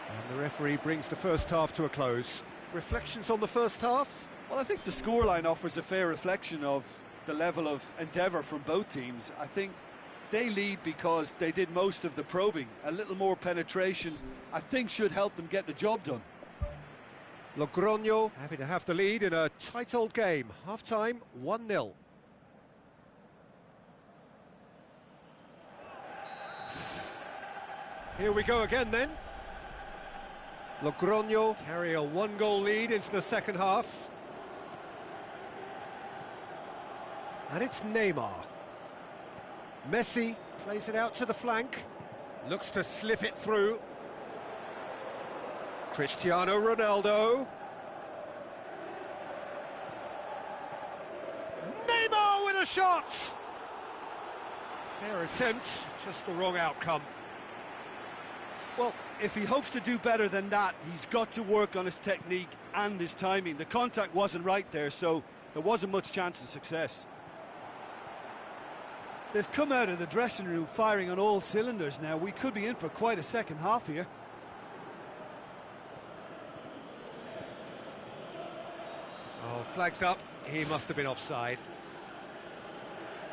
And the referee brings the first half to a close. Reflections on the first half? Well, I think the scoreline offers a fair reflection of the level of endeavour from both teams. I think they lead because they did most of the probing. A little more penetration, I think, should help them get the job done. Logroño happy to have the lead in a tight old game. Half-time, 1-0. Here we go again then. Logroño carry a one-goal lead into the second half. And it's Neymar. Messi plays it out to the flank. Looks to slip it through. Cristiano Ronaldo. Neymar with a shot! Fair attempt, just the wrong outcome. Well, if he hopes to do better than that, he's got to work on his technique and his timing. The contact wasn't right there, so there wasn't much chance of success. They've come out of the dressing room firing on all cylinders now. We could be in for quite a second half here. Oh, Flags up, he must have been offside.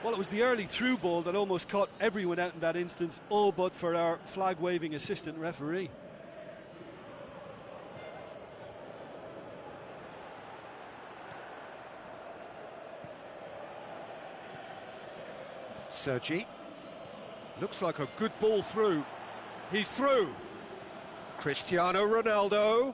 Well, it was the early through ball that almost caught everyone out in that instance, all but for our flag-waving assistant referee. Sergi. Looks like a good ball through. He's through. Cristiano Ronaldo.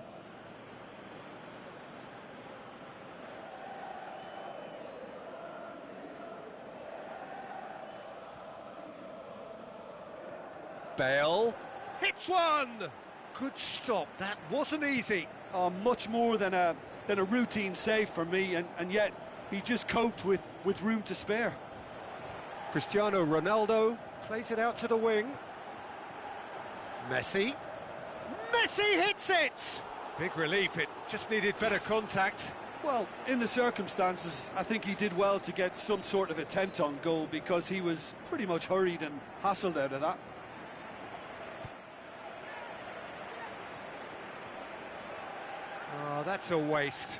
Bale hits one. Good stop. That wasn't easy. Oh, much more than a routine save for me, and yet he just coped with room to spare. Cristiano Ronaldo plays it out to the wing. Messi. Messi hits it! Big relief, it just needed better contact. Well, in the circumstances, I think he did well to get some sort of attempt on goal because he was pretty much hurried and hassled out of that. Oh, that's a waste.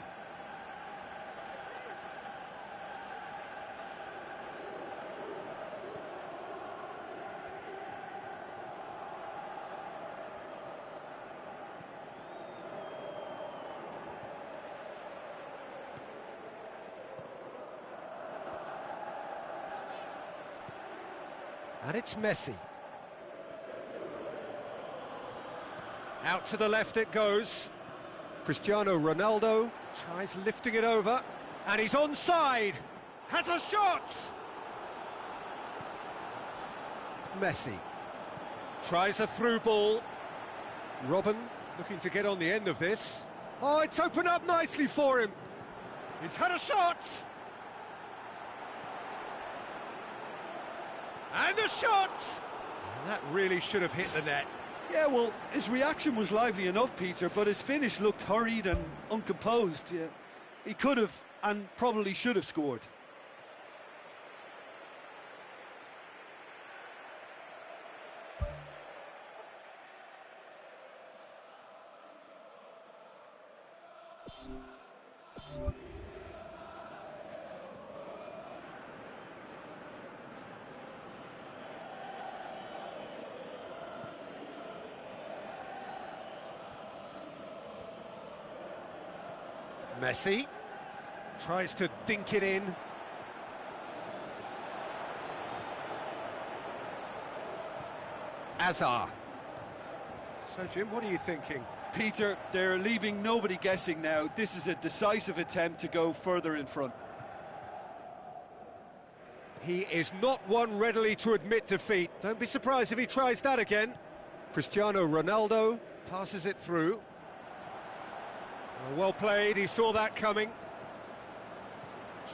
And it's Messi. Out to the left it goes. Cristiano Ronaldo tries lifting it over, and he's onside. Has a shot! Messi tries a through ball. Robin looking to get on the end of this. Oh, it's opened up nicely for him. He's had a shot! And the shot! And that really should have hit the net. Yeah, well, his reaction was lively enough, Peter, but his finish looked hurried and uncomposed. Yeah, he could have and probably should have scored. Messi tries to dink it in. Azar. So, Jim, what are you thinking? Peter, they're leaving nobody guessing now. This is a decisive attempt to go further in front. He is not one readily to admit defeat. Don't be surprised if he tries that again. Cristiano Ronaldo passes it through. Well played, he saw that coming.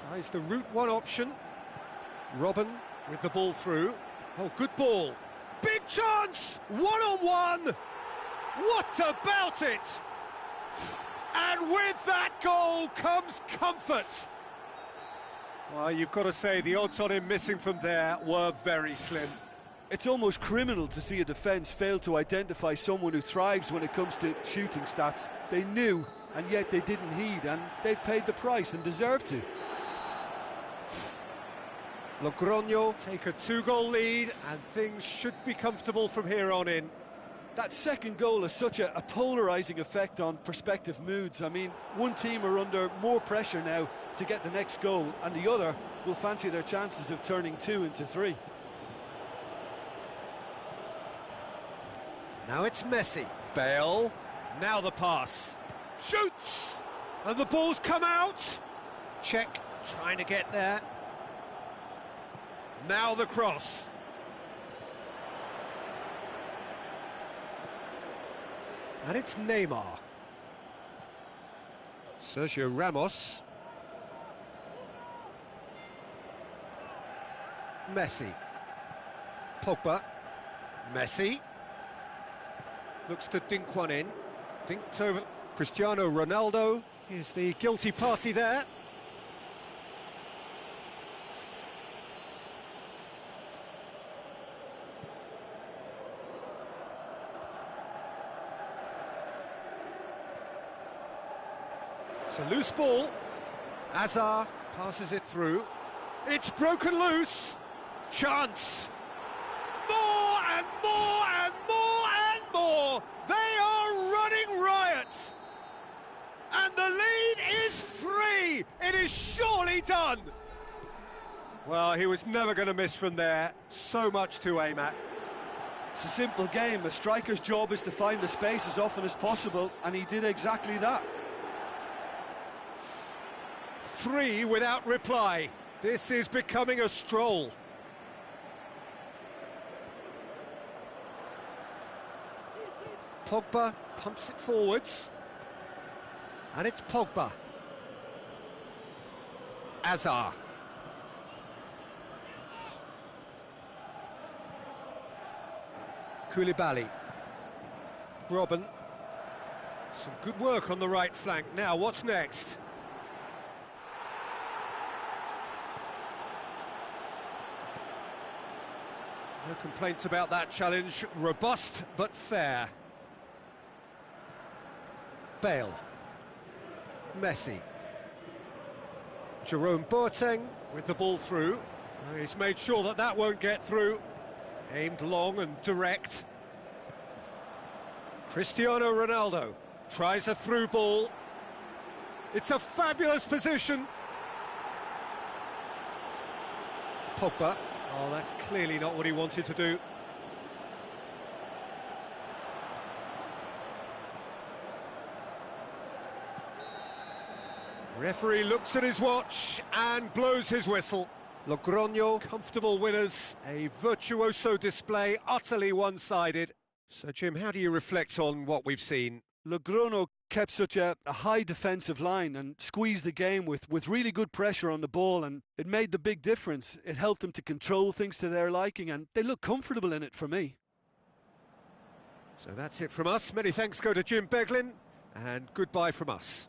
Tries the route one option. Robin with the ball through. Oh, good ball. Big chance! One-on-one! What about it? And with that goal comes comfort. Well, you've got to say the odds on him missing from there were very slim. It's almost criminal to see a defence fail to identify someone who thrives when it comes to shooting stats. They knew, and yet they didn't heed, and they've paid the price and deserve to. Logroño take a 2-goal lead, and things should be comfortable from here on in. That second goal has such a polarising effect on prospective moods. I mean, one team are under more pressure now to get the next goal, and the other will fancy their chances of turning 2 into 3. Now it's Messi. Bale. Now the pass. Shoots! And the ball's come out. Check, trying to get there. Now the cross. And it's Neymar. Sergio Ramos. Messi. Pogba. Messi. Looks to dink one in. Dinked over. Cristiano Ronaldo. Here's the guilty party there. It's a loose ball. Azar passes it through. It's broken loose. Chance. More and more and more and more. They are running riot. And the lead is 3. It is surely done. Well, he was never going to miss from there. So much to aim at. It's a simple game. A striker's job is to find the space as often as possible, and he did exactly that. 3 without reply. This is becoming a stroll. Pogba pumps it forwards. And it's Pogba. Azar. Koulibaly. Robben. Some good work on the right flank. Now, what's next? No complaints about that challenge. Robust but fair. Bale. Messi. Jerome Boateng with the ball through. He's made sure that that won't get through. Aimed long and direct. Cristiano Ronaldo tries a through ball. It's a fabulous position. Pogba. Oh, that's clearly not what he wanted to do. Referee looks at his watch and blows his whistle. Logroño, comfortable winners, a virtuoso display, utterly one-sided. So, Jim, how do you reflect on what we've seen? Logroño kept such a high defensive line and squeezed the game with really good pressure on the ball, and it made the big difference. It helped them to control things to their liking, and they look comfortable in it for me. So that's it from us. Many thanks go to Jim Beglin, and goodbye from us.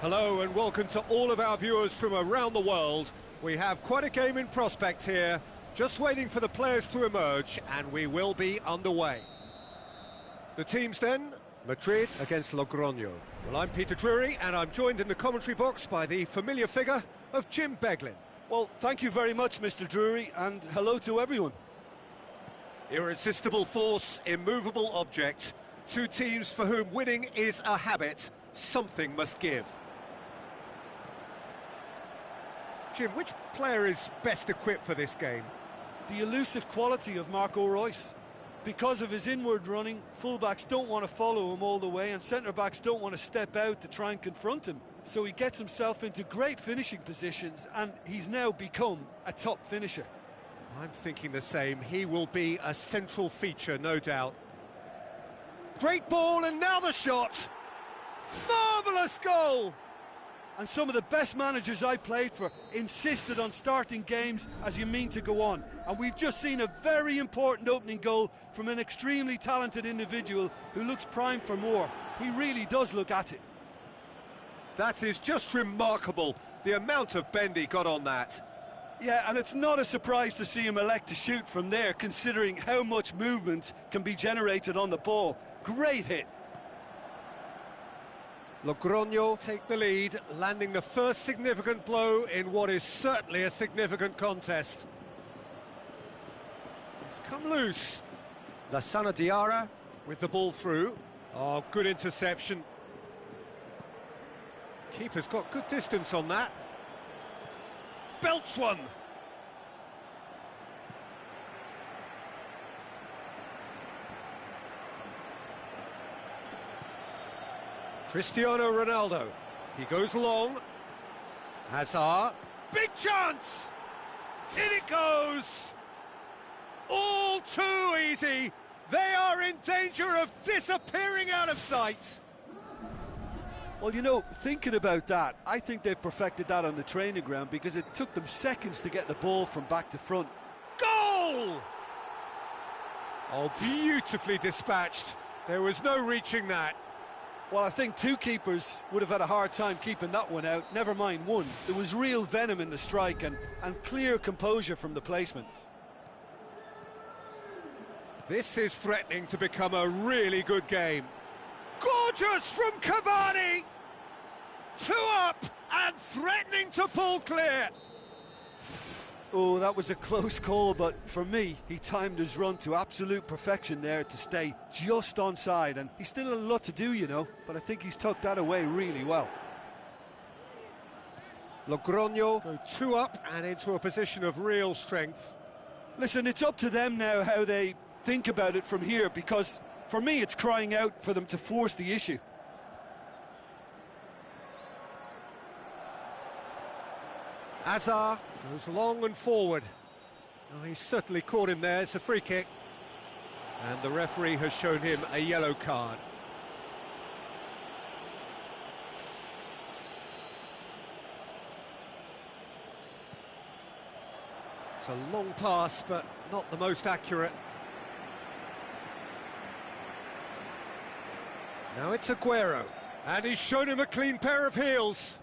Hello and welcome to all of our viewers from around the world. We have quite a game in prospect here, just waiting for the players to emerge, and we will be underway. The teams then, Madrid against Logroño. Well, I'm Peter Drury, and I'm joined in the commentary box by the familiar figure of Jim Beglin. Well, thank you very much, Mr. Drury, and hello to everyone. Irresistible force, immovable object. Two teams for whom winning is a habit. Something must give. Jim, which player is best equipped for this game? The elusive quality of Marco Reus. Because of his inward running, fullbacks don't want to follow him all the way, and centre-backs don't want to step out to try and confront him. So he gets himself into great finishing positions, and he's now become a top finisher. I'm thinking the same. He will be a central feature, no doubt. Great ball, and now the shot! Marvellous goal! And some of the best managers I played for insisted on starting games as you mean to go on. And we've just seen a very important opening goal from an extremely talented individual who looks primed for more. He really does look at it. That is just remarkable, the amount of bend he got on that. Yeah, and it's not a surprise to see him elect to shoot from there, considering how much movement can be generated on the ball. Great hit. Logroño take the lead, landing the first significant blow in what is certainly a significant contest. It's come loose. Lasana Diarra with the ball through. Oh, good interception. Keeper's got good distance on that. Belts one. Cristiano Ronaldo, he goes long. Hazard, big chance! In it goes! All too easy! They are in danger of disappearing out of sight! Well, you know, thinking about that, I think they've perfected that on the training ground because it took them seconds to get the ball from back to front. Goal! Oh, beautifully dispatched. There was no reaching that. Well, I think two keepers would have had a hard time keeping that one out, never mind one. There was real venom in the strike and clear composure from the placement. This is threatening to become a really good game. Gorgeous from Cavani! Two up and threatening to pull clear. Oh, that was a close call, but for me, he timed his run to absolute perfection there to stay just onside, and he's still a lot to do, you know, but I think he's tucked that away really well. Logroño go two up and into a position of real strength. Listen, it's up to them now how they think about it from here, because for me, it's crying out for them to force the issue. Hazard goes long and forward. Oh, he certainly caught him there. It's a free kick. And the referee has shown him a yellow card. It's a long pass, but not the most accurate. Now it's Aguero, and he's shown him a clean pair of heels.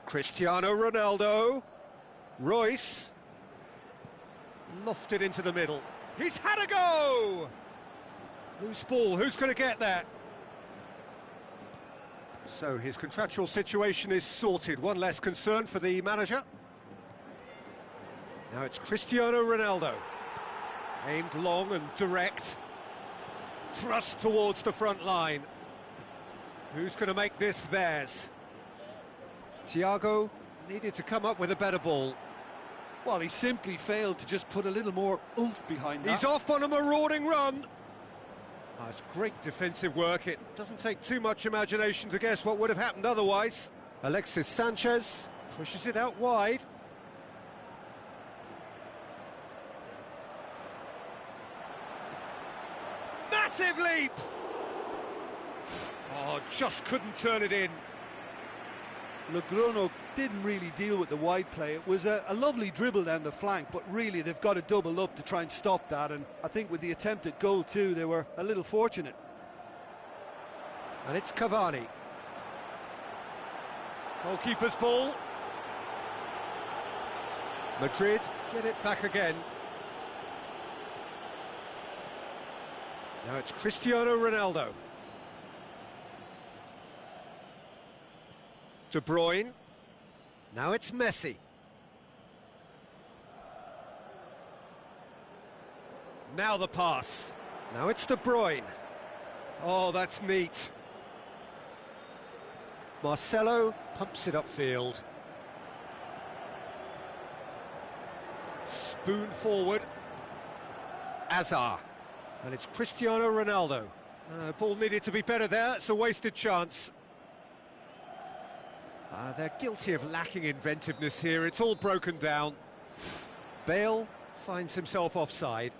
Cristiano Ronaldo. Royce. Lofted into the middle. He's had a go! Loose ball, who's going to get that? So his contractual situation is sorted. One less concern for the manager. Now it's Cristiano Ronaldo. Aimed long and direct. Thrust towards the front line. Who's going to make this theirs? Thiago needed to come up with a better ball. Well, he simply failed to just put a little more oomph behind that. He's off on a marauding run. Oh, it's great defensive work. It doesn't take too much imagination to guess what would have happened otherwise. Alexis Sanchez pushes it out wide. Massive leap! Oh, just couldn't turn it in. Loco didn't really deal with the wide play. It was a lovely dribble down the flank, but really they've got to double up to try and stop that, and I think with the attempted goal too, they were a little fortunate. And it's Cavani. Goalkeeper's ball. Madrid get it back again. Now it's Cristiano Ronaldo. De Bruyne. Now it's Messi. Now the pass. Now it's De Bruyne. Oh, that's neat. Marcelo pumps it upfield. Spoon forward. Azar. And it's Cristiano Ronaldo. Ball needed to be better there. It's a wasted chance. They're guilty of lacking inventiveness here. It's all broken down. Bale finds himself offside.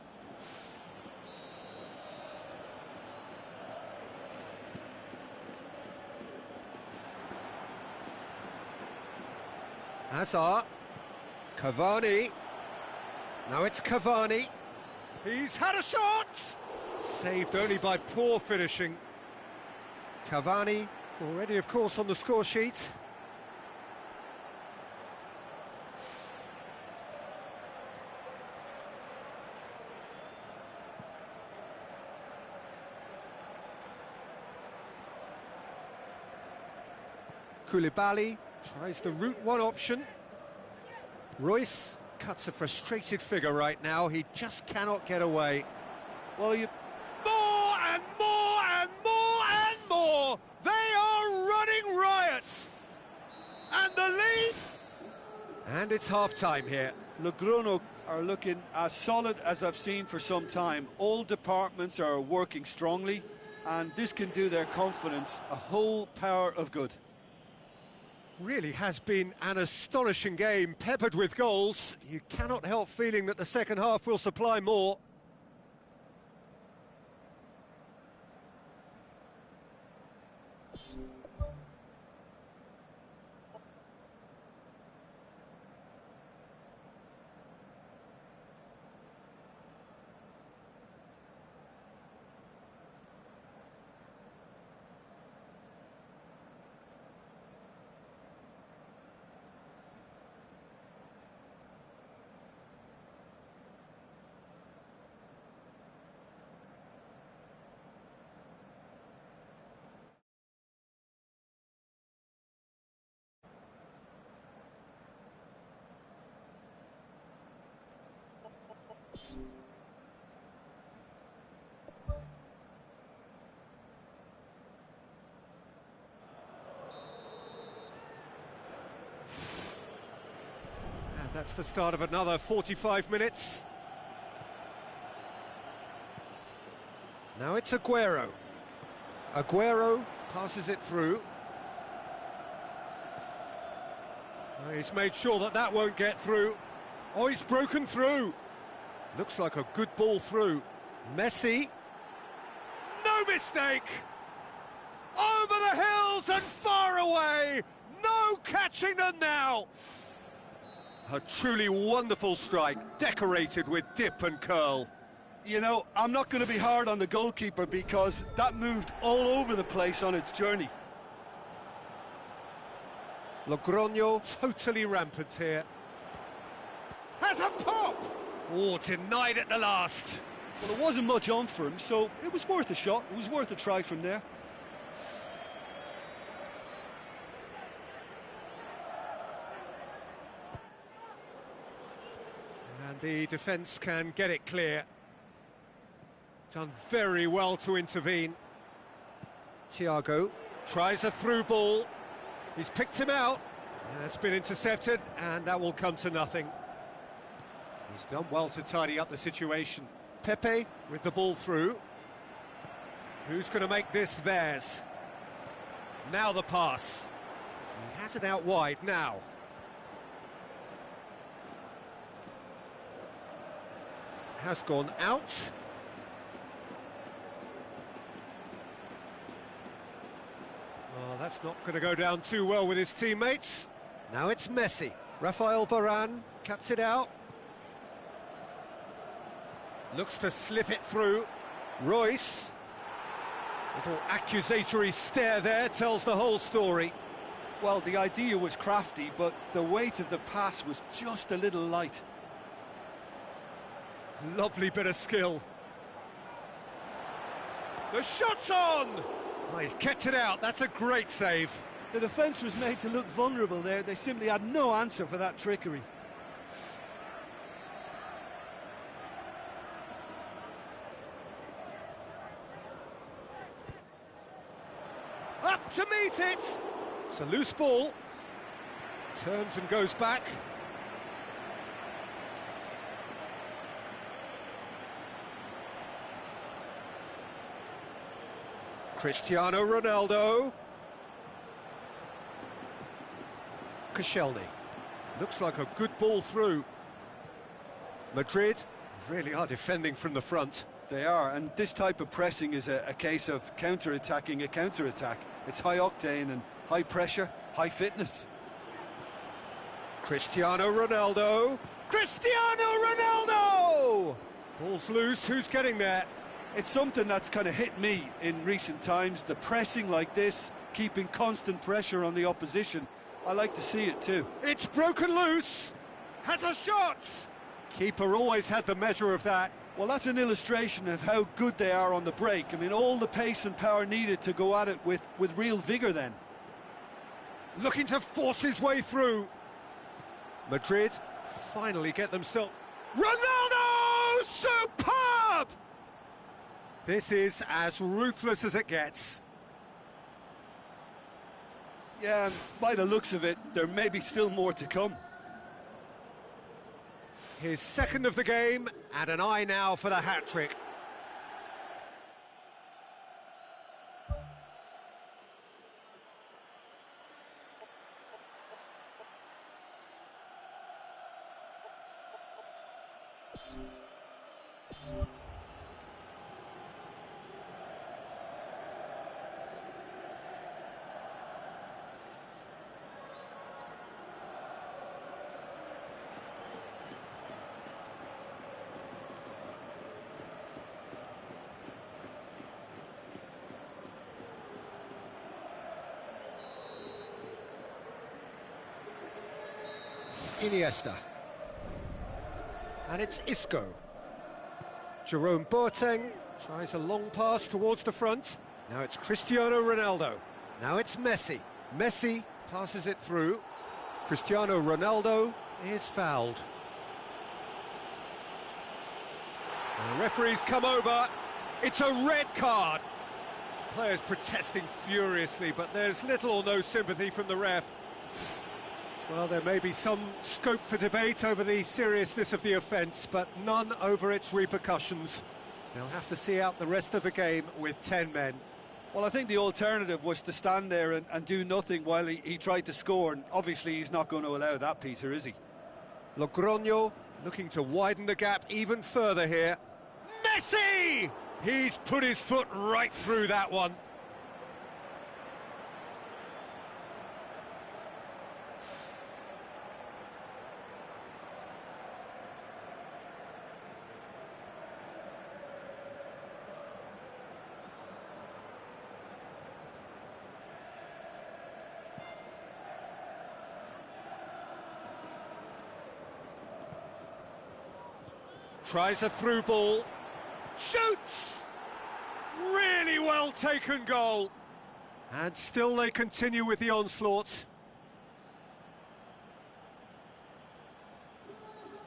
Hazard. Cavani. Now it's Cavani. He's had a shot! Saved only by poor finishing. Cavani already, of course, on the score sheet. Koulibaly tries the route one option. Royce cuts a frustrated figure right now. He just cannot get away. Well, you... More and more and more and more! They are running riot! And the lead... And it's half-time here. Logroño are looking as solid as I've seen for some time. All departments are working strongly, and this can do their confidence a whole power of good. Really has been an astonishing game, peppered with goals. You cannot help feeling that the second half will supply more. And that's the start of another 45 minutes. Now it's Aguero. Aguero passes it through. He's made sure that that won't get through. Oh, he's broken through. Looks like a good ball through. Messi. No mistake! Over the hills and far away! No catching them now! A truly wonderful strike, decorated with dip and curl. You know, I'm not going to be hard on the goalkeeper because that moved all over the place on its journey. Logroño totally rampant here. Has a pop! Oh, denied at the last. Well, it wasn't much on for him, so it was worth a shot. It was worth a try from there. And the defence can get it clear. Done very well to intervene. Thiago tries a through ball. He's picked him out. It's been intercepted, and that will come to nothing. He's done well to tidy up the situation. Pepe with the ball through. Who's going to make this theirs? Now the pass. He has it out wide now. Has gone out. Oh, that's not going to go down too well with his teammates. Now it's Messi. Rafael Varane cuts it out. Looks to slip it through. Royce. Little accusatory stare there tells the whole story. Well, the idea was crafty, but the weight of the pass was just a little light. Lovely bit of skill. The shot's on! Oh, he's kept it out, that's a great save. The defence was made to look vulnerable there. They simply had no answer for that trickery. Up to meet it! It's a loose ball. Turns and goes back. Cristiano Ronaldo. Koscielny. Looks like a good ball through. Madrid really are defending from the front. They are, and this type of pressing is a case of counter-attacking a counter-attack. It's high octane and high pressure, high fitness. Cristiano Ronaldo. Cristiano Ronaldo! Ball's loose, who's getting there? It's something that's kind of hit me in recent times, the pressing like this, keeping constant pressure on the opposition. I like to see it too. It's broken loose! Has a shot! Keeper always had the measure of that. Well, that's an illustration of how good they are on the break. I mean, all the pace and power needed to go at it with real vigour then. Looking to force his way through. Madrid finally get themselves... Ronaldo! Superb! This is as ruthless as it gets. Yeah, and by the looks of it, there may be still more to come. His second of the game, and an eye now for the hat-trick. Iniesta. And it's Isco. Jerome Boateng tries a long pass towards the front. Now it's Cristiano Ronaldo. Now it's Messi. Messi passes it through. Cristiano Ronaldo is fouled. And the referee's come over. It's a red card. Players protesting furiously, but there's little or no sympathy from the ref. Well, there may be some scope for debate over the seriousness of the offence, but none over its repercussions. They'll have to see out the rest of the game with 10 men. Well, I think the alternative was to stand there and do nothing while he tried to score, and obviously he's not going to allow that, Peter, is he? Logroño looking to widen the gap even further here. Messi! He's put his foot right through that one. Tries a through ball. Shoots! Really well taken goal. And still they continue with the onslaught.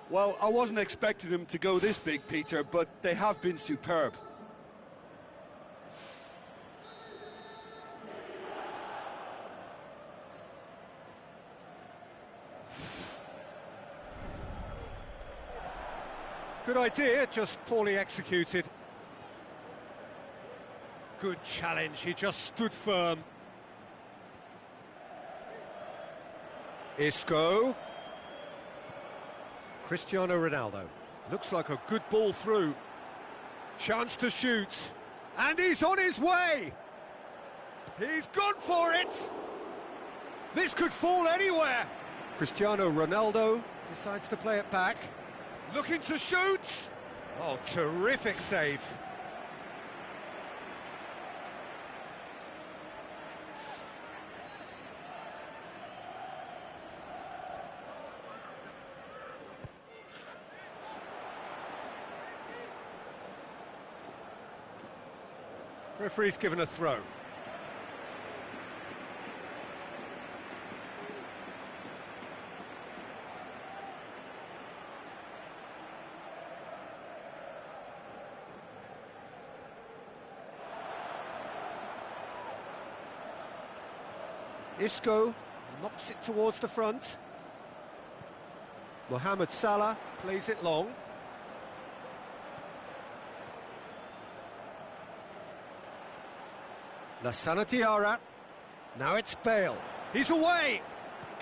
Well, I wasn't expecting them to go this big, Peter, but they have been superb. Good idea, just poorly executed. Good challenge, he just stood firm. Isco. Cristiano Ronaldo. Looks like a good ball through. Chance to shoot. And he's on his way! He's gone for it! This could fall anywhere! Cristiano Ronaldo decides to play it back. Looking to shoot! Oh, terrific save. Referee's given a throw. Isco knocks it towards the front. Mohamed Salah plays it long. Lassana Diarra. Now it's Bale. He's away!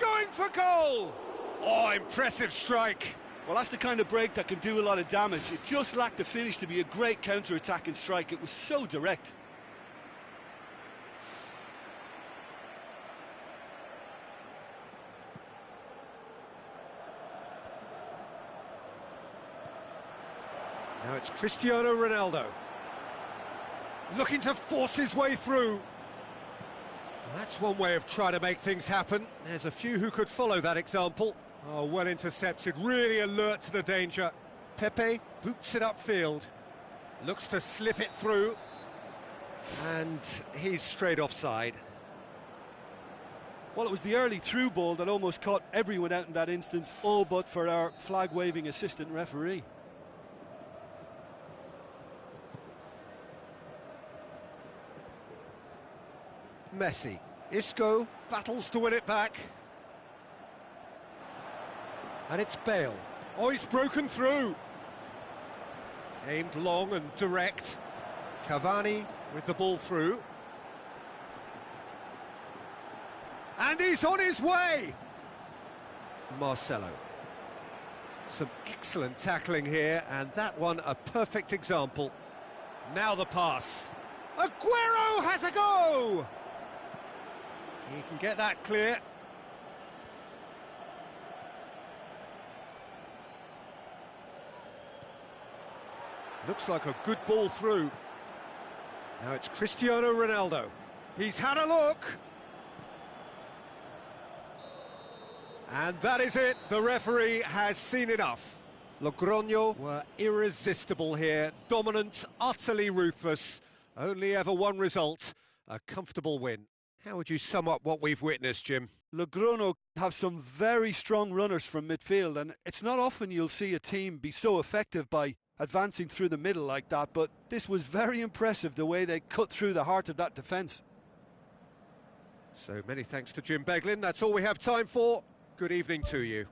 Going for goal! Oh, impressive strike. Well, that's the kind of break that can do a lot of damage. It just lacked the finish to be a great counter-attacking strike. It was so direct. Now it's Cristiano Ronaldo. Looking to force his way through. Well, that's one way of trying to make things happen. There's a few who could follow that example. Oh, well intercepted, really alert to the danger. Pepe boots it upfield. Looks to slip it through. And he's straight offside. Well, it was the early through ball that almost caught everyone out in that instance, all but for our flag-waving assistant referee. Messi. Isco battles to win it back. And it's Bale. Oh, he's broken through. Aimed long and direct. Cavani with the ball through. And he's on his way! Marcelo. Some excellent tackling here, and that one a perfect example. Now the pass. Aguero has a go! He can get that clear. Looks like a good ball through. Now it's Cristiano Ronaldo. He's had a look. And that is it. The referee has seen enough. Logroño were irresistible here. Dominant, utterly ruthless. Only ever one result. A comfortable win. How would you sum up what we've witnessed, Jim? Logroño have some very strong runners from midfield, and it's not often you'll see a team be so effective by advancing through the middle like that, but this was very impressive the way they cut through the heart of that defence. So many thanks to Jim Beglin. That's all we have time for. Good evening to you.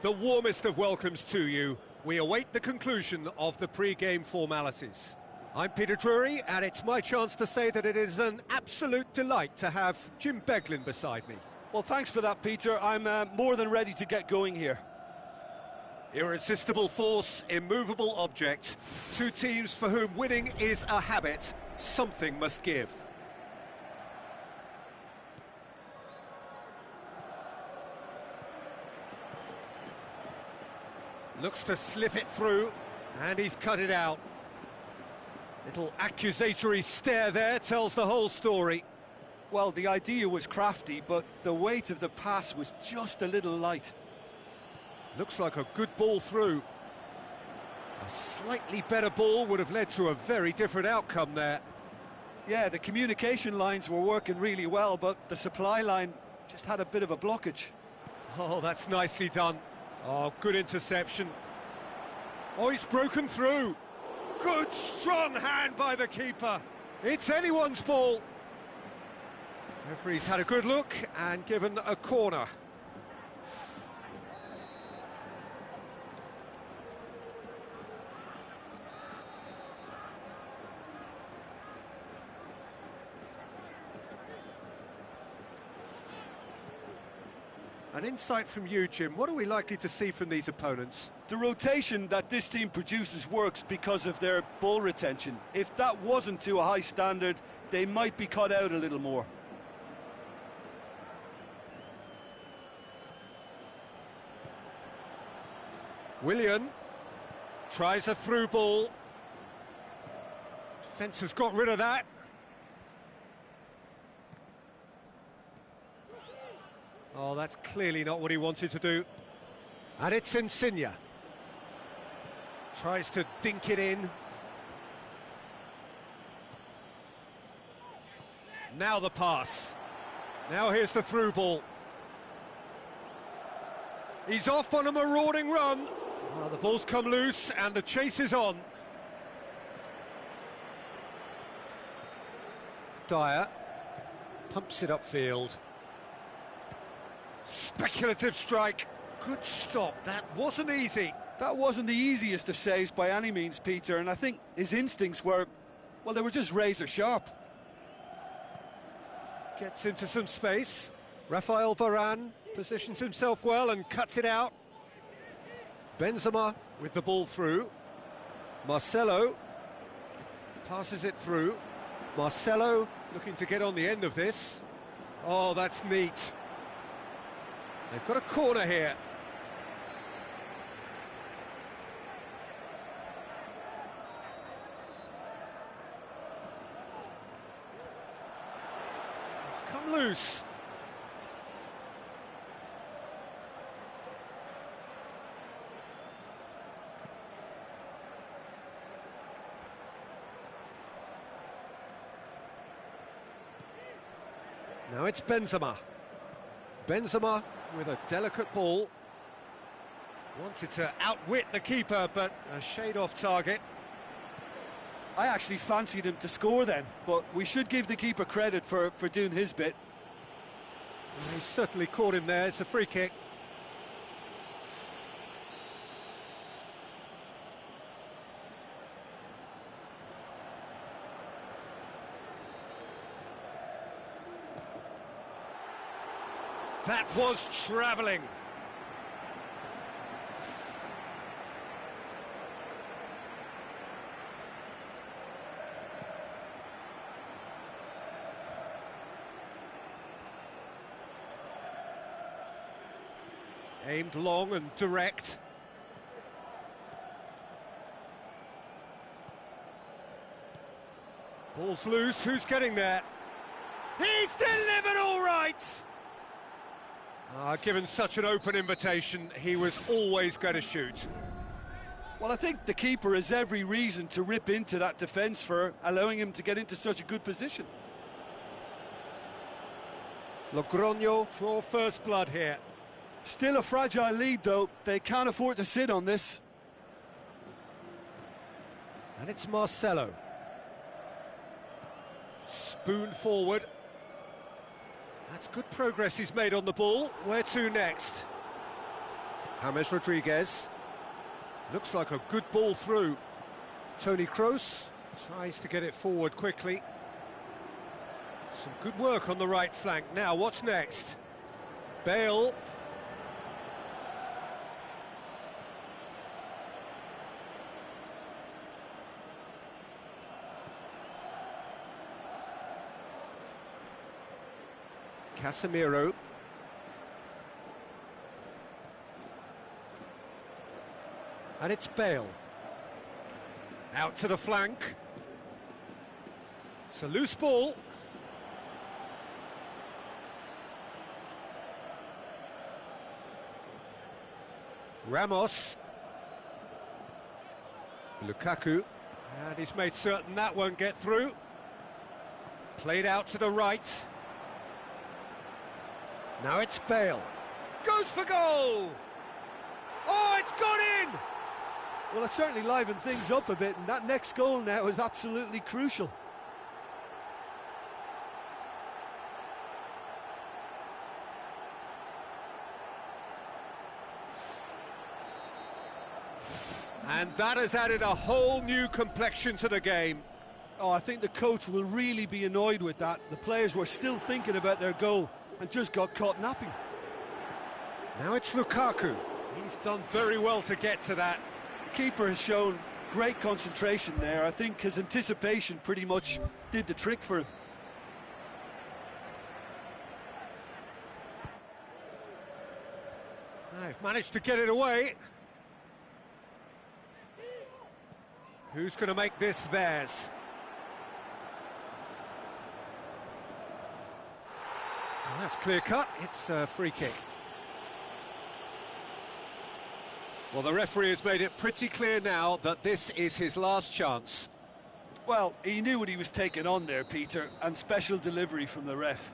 The warmest of welcomes to you. We await the conclusion of the pre-game formalities. I'm Peter Drury, and it's my chance to say that it is an absolute delight to have Jim Beglin beside me. Well, thanks for that, Peter. I'm more than ready to get going here. Irresistible force, immovable object. Two teams for whom winning is a habit. Something must give. Looks to slip it through, and he's cut it out. Little accusatory stare there tells the whole story. Well, the idea was crafty, but the weight of the pass was just a little light. Looks like a good ball through. A slightly better ball would have led to a very different outcome there. Yeah, the communication lines were working really well, but the supply line just had a bit of a blockage. Oh, that's nicely done. Oh, good interception. Oh, he's broken through. Good, strong hand by the keeper. It's anyone's ball. Referee's had a good look and given a corner. An insight from you, Jim. What are we likely to see from these opponents? The rotation that this team produces works because of their ball retention. If that wasn't to a high standard, they might be cut out a little more. Willian tries a through ball. Defence has got rid of that. Oh, that's clearly not what he wanted to do. And it's Insigne. Tries to dink it in. Now the pass. Now here's the through ball. He's off on a marauding run. Well, the ball's come loose and the chase is on. Dyer pumps it upfield. Speculative strike. Good stop. That wasn't easy. That wasn't the easiest of saves by any means, Peter, and I think his instincts were, well, they were just razor sharp. Gets into some space. Rafael Varane positions himself well and cuts it out. Benzema with the ball through. Marcelo passes it through. Marcelo looking to get on the end of this. Oh, that's neat. They've got a corner here. It's come loose. Now it's Benzema. Benzema with a delicate ball. Wanted to outwit the keeper, but a shade off target. I actually fancied him to score then, but we should give the keeper credit for doing his bit. He certainly caught him there. It's a free kick. That was travelling. Aimed long and direct. Ball's loose, who's getting there? He's delivered all right! Given such an open invitation, he was always going to shoot. Well, I think the keeper has every reason to rip into that defence for allowing him to get into such a good position. Logroño draw first blood here. Still a fragile lead, though. They can't afford to sit on this. And it's Marcelo. Spoon forward. That's good progress he's made on the ball. Where to next? James Rodriguez. Looks like a good ball through. Toni Kroos tries to get it forward quickly. Some good work on the right flank. Now, what's next? Bale. Casemiro. And it's Bale. Out to the flank. It's a loose ball. Ramos. Lukaku. And he's made certain that won't get through. Played out to the right. Now it's Bale. Goes for goal! Oh, it's gone in! Well, it certainly livened things up a bit, and that next goal now is absolutely crucial. And that has added a whole new complexion to the game. Oh, I think the coach will really be annoyed with that. The players were still thinking about their goal and just got caught napping. Now it's Lukaku. He's done very well to get to that. The keeper has shown great concentration there. I think his anticipation pretty much did the trick for him. They've managed to get it away. Who's going to make this theirs? Well, that's clear cut. It's a free kick. Well, the referee has made it pretty clear now that this is his last chance. Well, he knew what he was taking on there, Peter, and special delivery from the ref.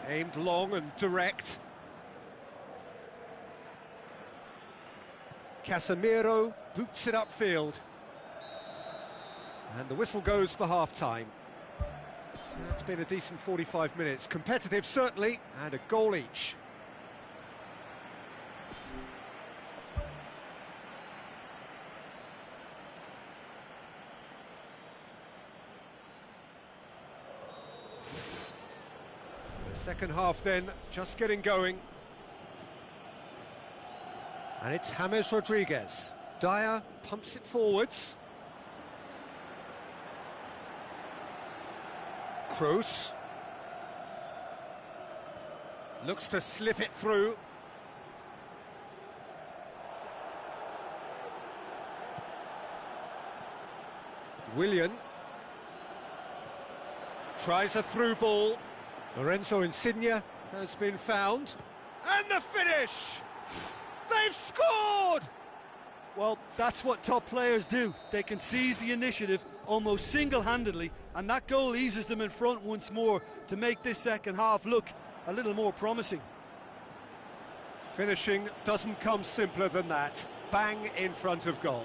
Aimed long and direct. Casemiro boots it upfield. And the whistle goes for half-time. So that's been a decent 45 minutes. Competitive, certainly, and a goal each. The second half then, just getting going. And it's James Rodriguez. Dyer pumps it forwards. Kroos. Looks to slip it through. Willian. Tries a through ball. Lorenzo Insigne has been found. And the finish! They've scored! Well, that's what top players do. They can seize the initiative almost single-handedly, and that goal eases them in front once more to make this second half look a little more promising. Finishing doesn't come simpler than that. Bang in front of goal.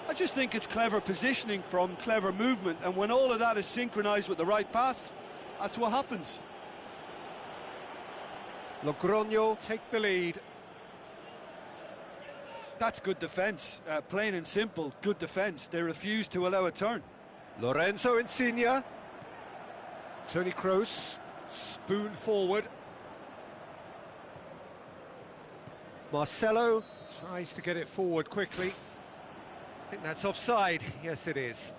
I just think it's clever positioning from clever movement, and when all of that is synchronised with the right pass, that's what happens. Logroño take the lead. That's good defence, plain and simple, good defence. They refuse to allow a turn. Lorenzo Insigne. Toni Kroos, spoon forward. Marcelo tries to get it forward quickly. I think that's offside. Yes, it is.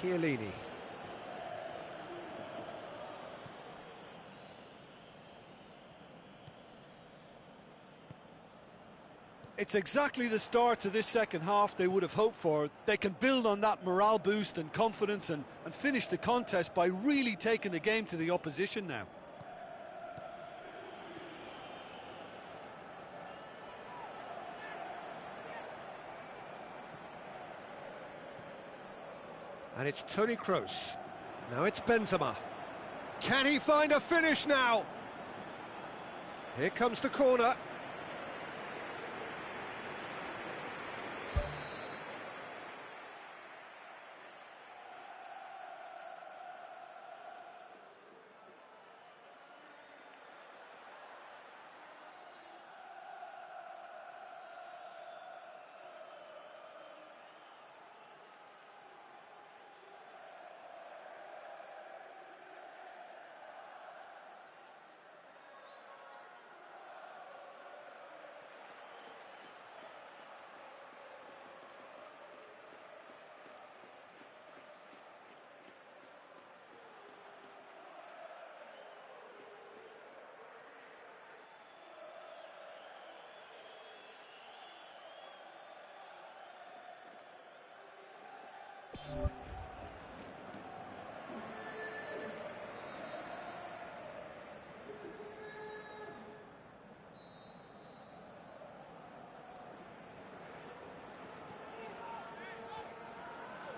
Chiellini. It's exactly the start to this second half they would have hoped for. They can build on that morale boost and confidence and finish the contest by really taking the game to the opposition now. And it's Toni Kroos. Now it's Benzema. Can he find a finish now? Here comes the corner.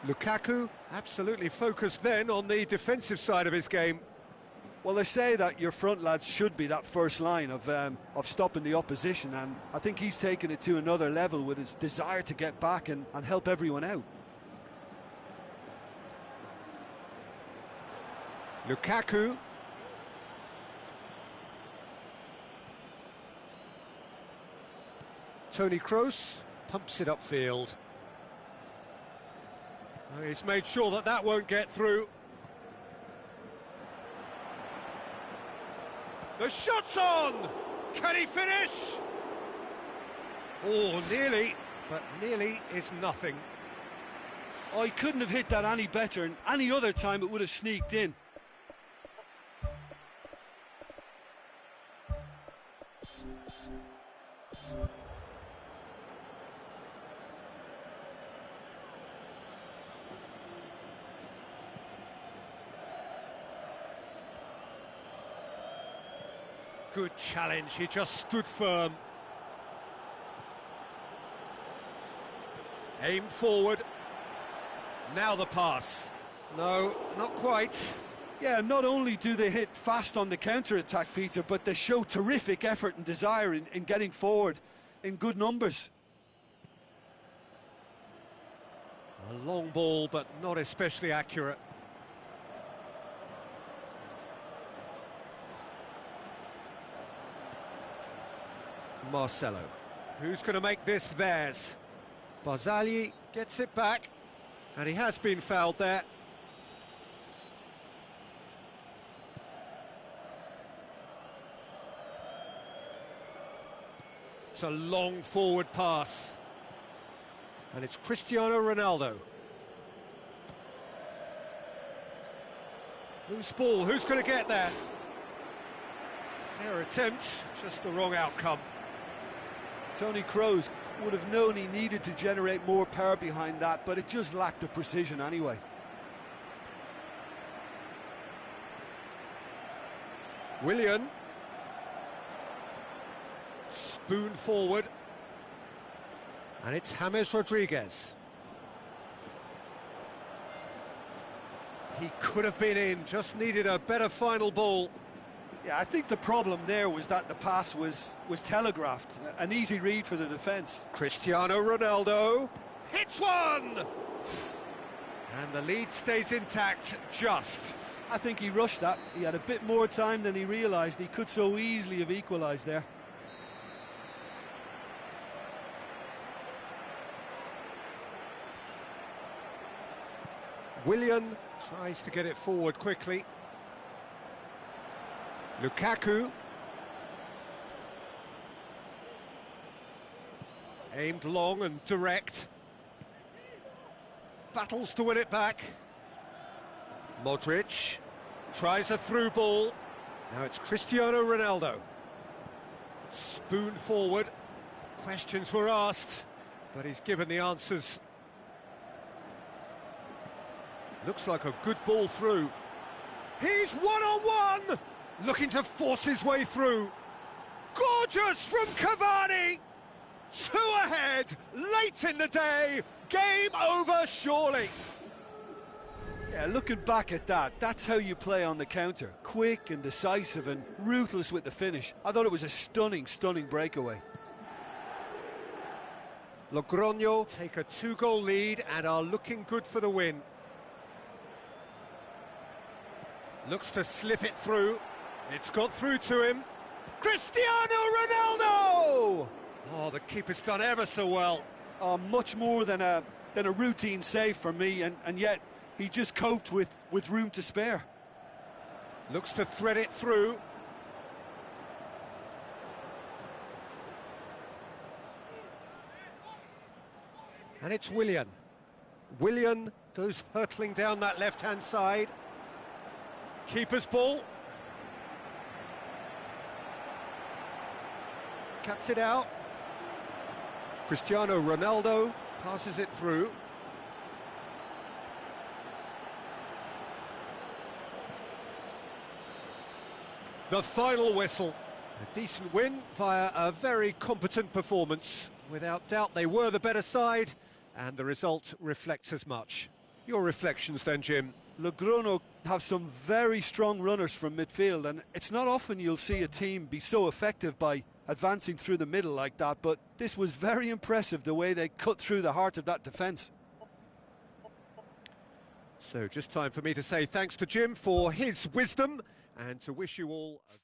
Lukaku absolutely focused then on the defensive side of his game. Well, they say that your front lads should be that first line of stopping the opposition, and I think he's taken it to another level with his desire to get back and help everyone out. Lukaku. Toni Kroos pumps it upfield. He's made sure that that won't get through. The shot's on! Can he finish? Oh, nearly, but nearly is nothing. Oh, he couldn't have hit that any better, and any other time it would have sneaked in. Good challenge, he just stood firm. Aimed forward. Now the pass. No, not quite. Yeah, not only do they hit fast on the counter-attack, Peter, but they show terrific effort and desire in getting forward in good numbers. A long ball, but not especially accurate. Marcelo, who's going to make this theirs? Barzagli gets it back, and he has been fouled there. It's a long forward pass, and it's Cristiano Ronaldo. Loose ball, who's going to get there? Fair attempt, just the wrong outcome. Toni Kroos would have known he needed to generate more power behind that, but it just lacked the precision anyway. Willian. Spoon forward. And it's James Rodriguez. He could have been in, just needed a better final ball. Yeah, I think the problem there was that the pass was telegraphed. An easy read for the defence. Cristiano Ronaldo hits one! And the lead stays intact, just. I think he rushed that. He had a bit more time than he realised. He could so easily have equalised there. Willian tries to get it forward quickly. Lukaku. Aimed long and direct. Battles to win it back. Modric tries a through ball. Now it's Cristiano Ronaldo. Spoon forward. Questions were asked, but he's given the answers. Looks like a good ball through. He's one-on-one! Looking to force his way through. Gorgeous from Cavani! Two ahead, late in the day. Game over, surely. Yeah, looking back at that, that's how you play on the counter. Quick and decisive and ruthless with the finish. I thought it was a stunning, stunning breakaway. Logroño take a 2-goal lead and are looking good for the win. Looks to slip it through. It's got through to him. Cristiano Ronaldo! Oh, the keeper's done ever so well. Oh, much more than a routine save for me, and yet he just coped with room to spare. Looks to thread it through. And it's Willian. Willian goes hurtling down that left-hand side. Keeper's ball. Cuts it out. Cristiano Ronaldo passes it through. The final whistle. A decent win via a very competent performance. Without doubt, they were the better side, and the result reflects as much. Your reflections then, Jim? Logroño have some very strong runners from midfield, and it's not often you'll see a team be so effective by advancing through the middle like that, but this was very impressive, the way they cut through the heart of that defence. So just time for me to say thanks to Jim for his wisdom, and to wish you all a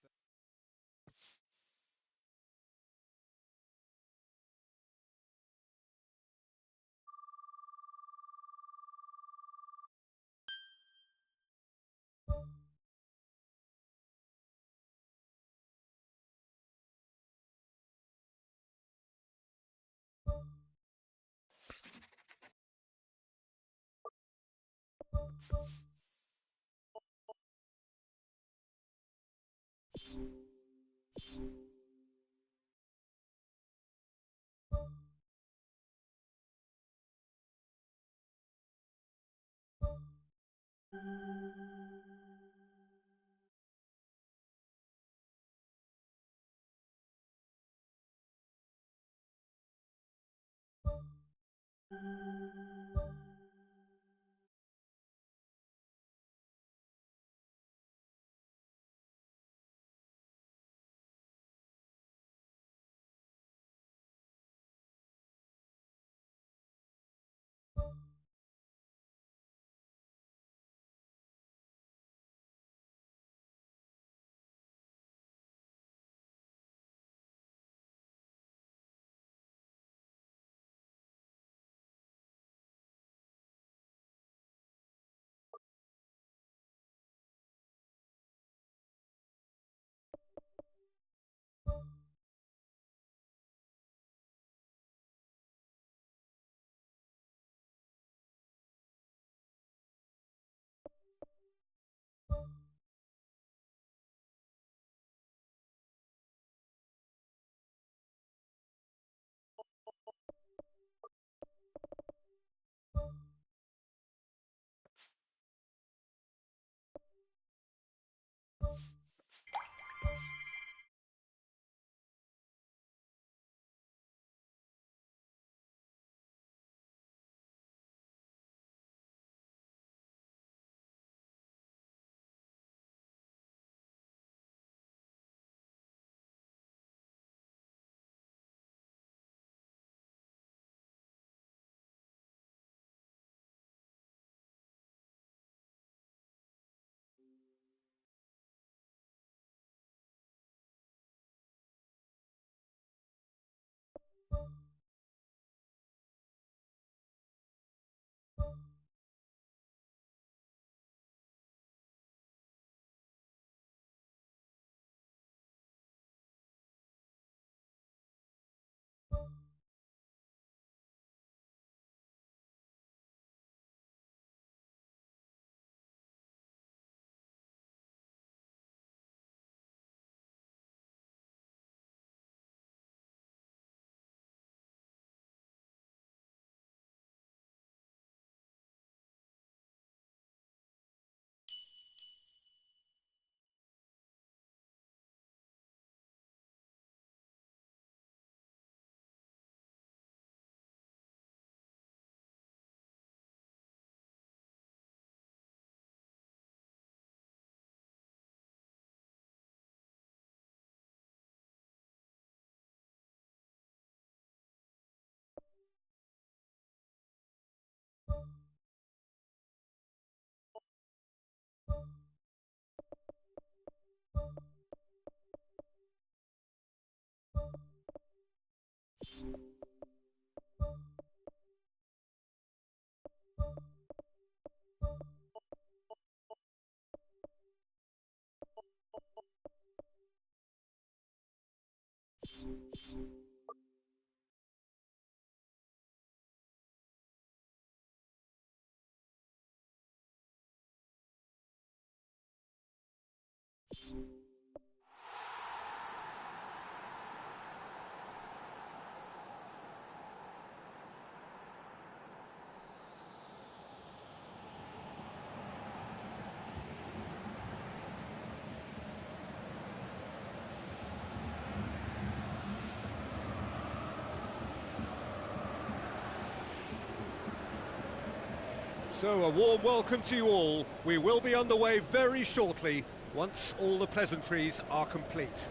So a warm welcome to you all. We will be underway very shortly once all the pleasantries are complete.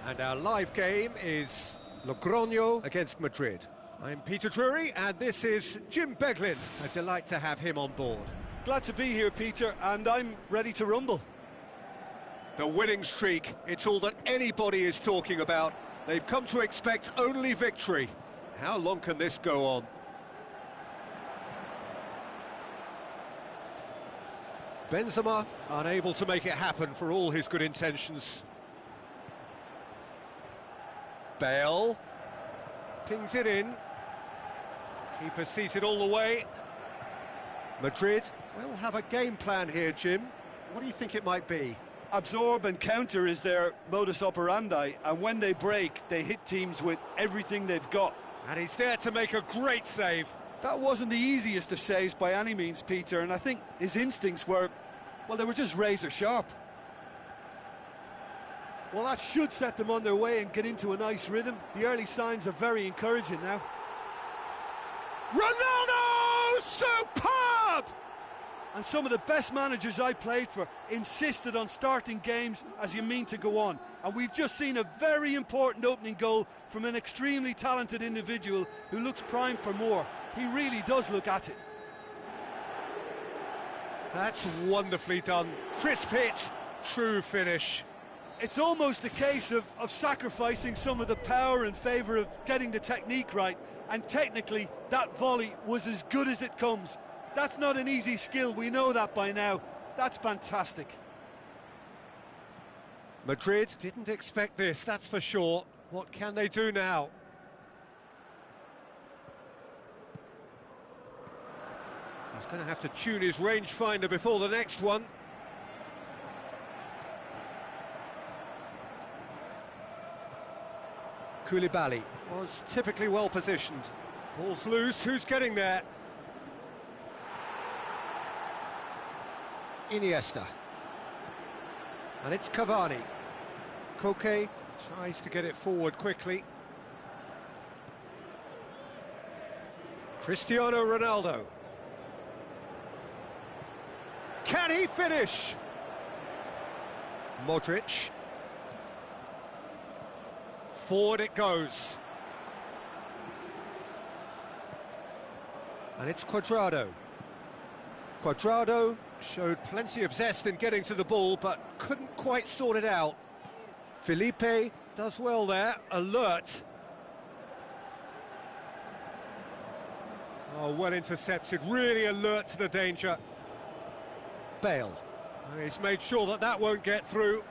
And our live game is Logroño against Madrid. I'm Peter Drury and this is Jim Beglin. A delight to have him on board. Glad to be here, Peter, and I'm ready to rumble. The winning streak, it's all that anybody is talking about. They've come to expect only victory. How long can this go on? Benzema unable to make it happen for all his good intentions. Bale pings it in. Keeper seated all the way. Madrid will have a game plan here, Jim. What do you think it might be? Absorb and counter is their modus operandi, and when they break, they hit teams with everything they've got. And he's there to make a great save. That wasn't the easiest of saves by any means, Peter, and I think his instincts were, well, they were just razor sharp. Well, that should set them on their way and get into a nice rhythm. The early signs are very encouraging now. Ronaldo! Superb! And some of the best managers I played for insisted on starting games as you mean to go on. And we've just seen a very important opening goal from an extremely talented individual who looks primed for more. He really does look at it. That's wonderfully done. Crisp hit, true finish. It's almost a case of sacrificing some of the power in favour of getting the technique right. And technically, that volley was as good as it comes. That's not an easy skill, we know that by now. That's fantastic. Madrid didn't expect this, that's for sure. What can they do now? He's going to have to tune his rangefinder before the next one. Koulibaly was typically well positioned. Ball's loose, who's getting there? Iniesta. And it's Cavani. Koke tries to get it forward quickly. Cristiano Ronaldo. Can he finish? Modric. Forward it goes. And it's Cuadrado. Cuadrado showed plenty of zest in getting to the ball, but couldn't quite sort it out. Felipe does well there, alert. Oh, well intercepted, really alert to the danger. Bale. He's made sure that that won't get through.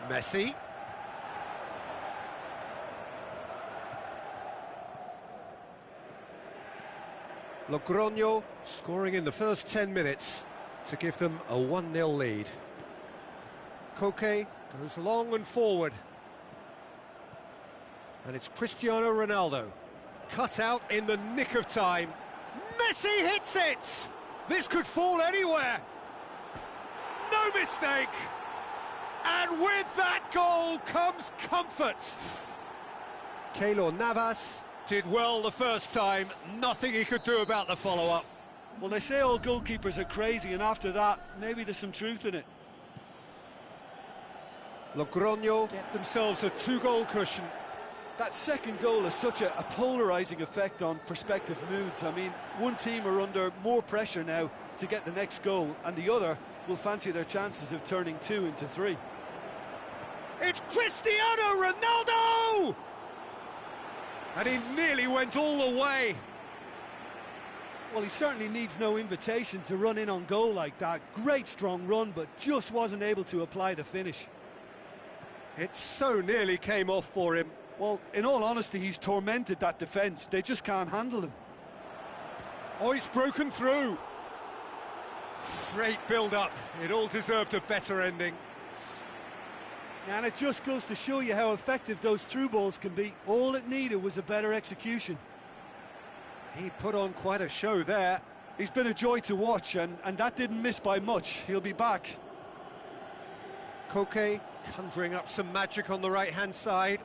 Messi. Logroño scoring in the first 10 minutes to give them a 1-0 lead. Koke goes long and forward. And it's Cristiano Ronaldo. Cut out in the nick of time. Messi hits it! This could fall anywhere. No mistake! And with that goal comes comfort. Keylor Navas did well the first time, nothing he could do about the follow-up. Well, they say all goalkeepers are crazy, and after that, maybe there's some truth in it. Logroño get themselves a 2-goal cushion. That second goal has such a polarising effect on prospective moods. I mean, one team are under more pressure now to get the next goal, and the other will fancy their chances of turning 2 into 3. It's Cristiano Ronaldo! And he nearly went all the way. Well, he certainly needs no invitation to run in on goal like that. Great strong run, but just wasn't able to apply the finish. It so nearly came off for him. Well, in all honesty, he's tormented that defence. They just can't handle him. Oh, he's broken through. Great build-up. It all deserved a better ending. And it just goes to show you how effective those through balls can be. All it needed was a better execution. He put on quite a show there. He's been a joy to watch, and that didn't miss by much. He'll be back. Koke conjuring up some magic on the right-hand side.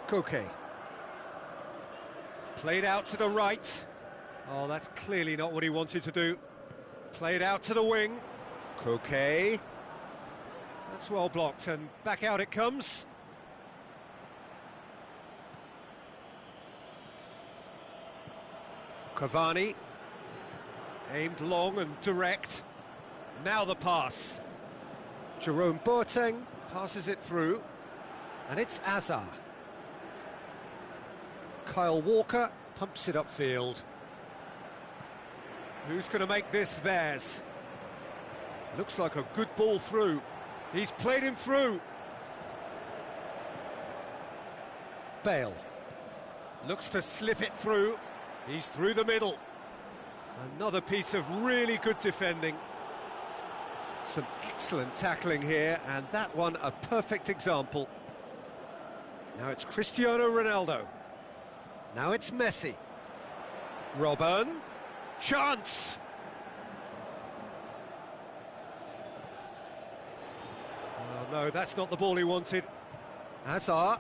Koke. Played out to the right. Oh, that's clearly not what he wanted to do. Played out to the wing. Koke. That's well blocked, and back out it comes. Cavani. Aimed long and direct. Now the pass. Jerome Boateng passes it through. And it's Azar. Kyle Walker pumps it upfield. Who's going to make this theirs? Looks like a good ball through. He's played him through. Bale. Looks to slip it through. He's through the middle. Another piece of really good defending. Some excellent tackling here, and that one a perfect example. Now it's Cristiano Ronaldo. Now it's Messi. Robben. Chance! Oh, no, that's not the ball he wanted. Hazard.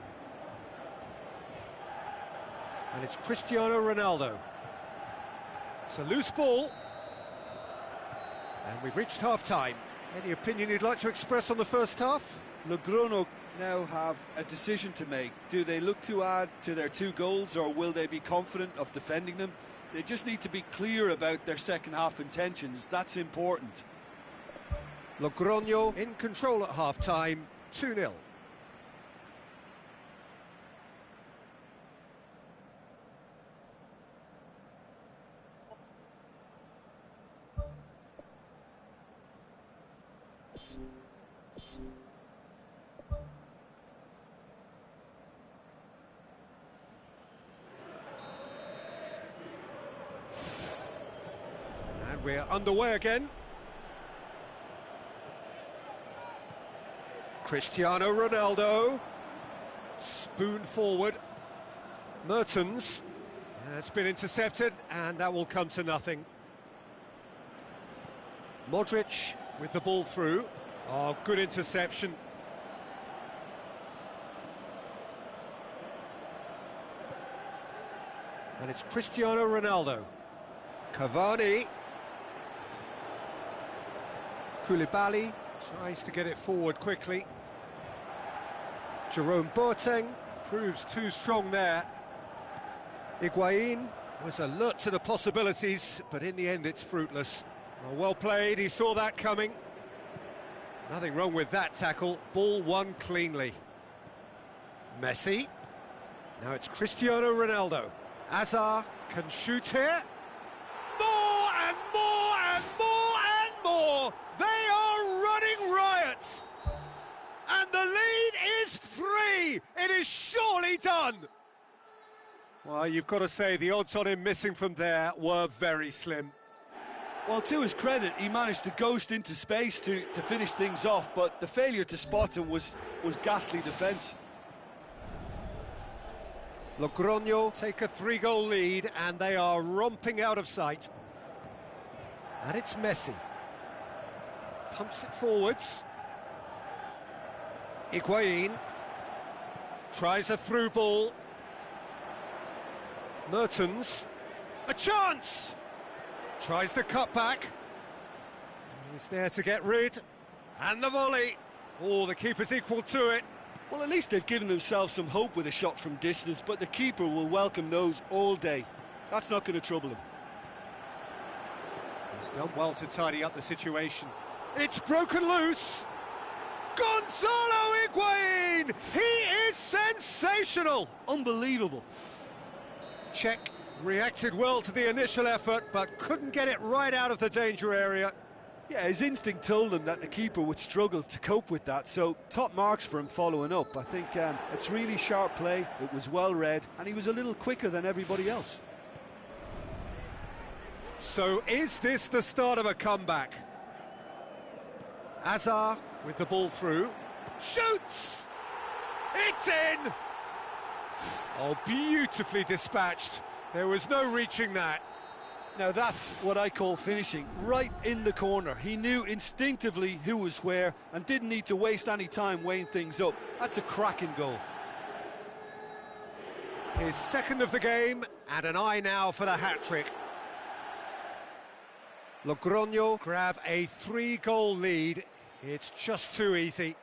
And it's Cristiano Ronaldo. It's a loose ball. And we've reached half-time. Any opinion you'd like to express on the first half? Logroño now have a decision to make. Do they look to add to their 2 goals, or will they be confident of defending them? They just need to be clear about their second half intentions. That's important. Logroño in control at half-time, 2-0. And we're underway again. Cristiano Ronaldo. Spoon forward. Mertens. It's been intercepted, and that will come to nothing. Modric with the ball through. Oh, good interception. And it's Cristiano Ronaldo. Cavani. Koulibaly tries to get it forward quickly. Jerome Boateng proves too strong there. Higuain was alert to the possibilities, but in the end it's fruitless. Well played, he saw that coming. Nothing wrong with that tackle, ball won cleanly. Messi. Now it's Cristiano Ronaldo. Azar can shoot here. More and more and more and more! They are running riot! And the lead is 3! It is surely done! Well, you've got to say the odds on him missing from there were very slim. Well, to his credit, he managed to ghost into space to finish things off, but the failure to spot him was ghastly defence. Logroño take a 3-goal lead, and they are romping out of sight. And it's Messi. Pumps it forwards. Higuain tries a through ball. Mertens. A chance! Tries the cut back. He's there to get rid. And the volley. Oh, the keeper's equal to it. Well, at least they've given themselves some hope with a shot from distance, but the keeper will welcome those all day. That's not going to trouble him. He's done well to tidy up the situation. It's broken loose. Gonzalo Higuain! He is sensational! Unbelievable. Czech reacted well to the initial effort, but couldn't get it right out of the danger area. Yeah, his instinct told him that the keeper would struggle to cope with that, so top marks for him following up. I think it's really sharp play, it was well read, and he was a little quicker than everybody else. So is this the start of a comeback? Azar with the ball through. Shoots! It's in! Oh, beautifully dispatched. There was no reaching that. Now that's what I call finishing, right in the corner. He knew instinctively who was where and didn't need to waste any time weighing things up. That's a cracking goal. His second of the game, and an eye now for the hat-trick. Logroño grab a 3-goal lead. It's just too easy.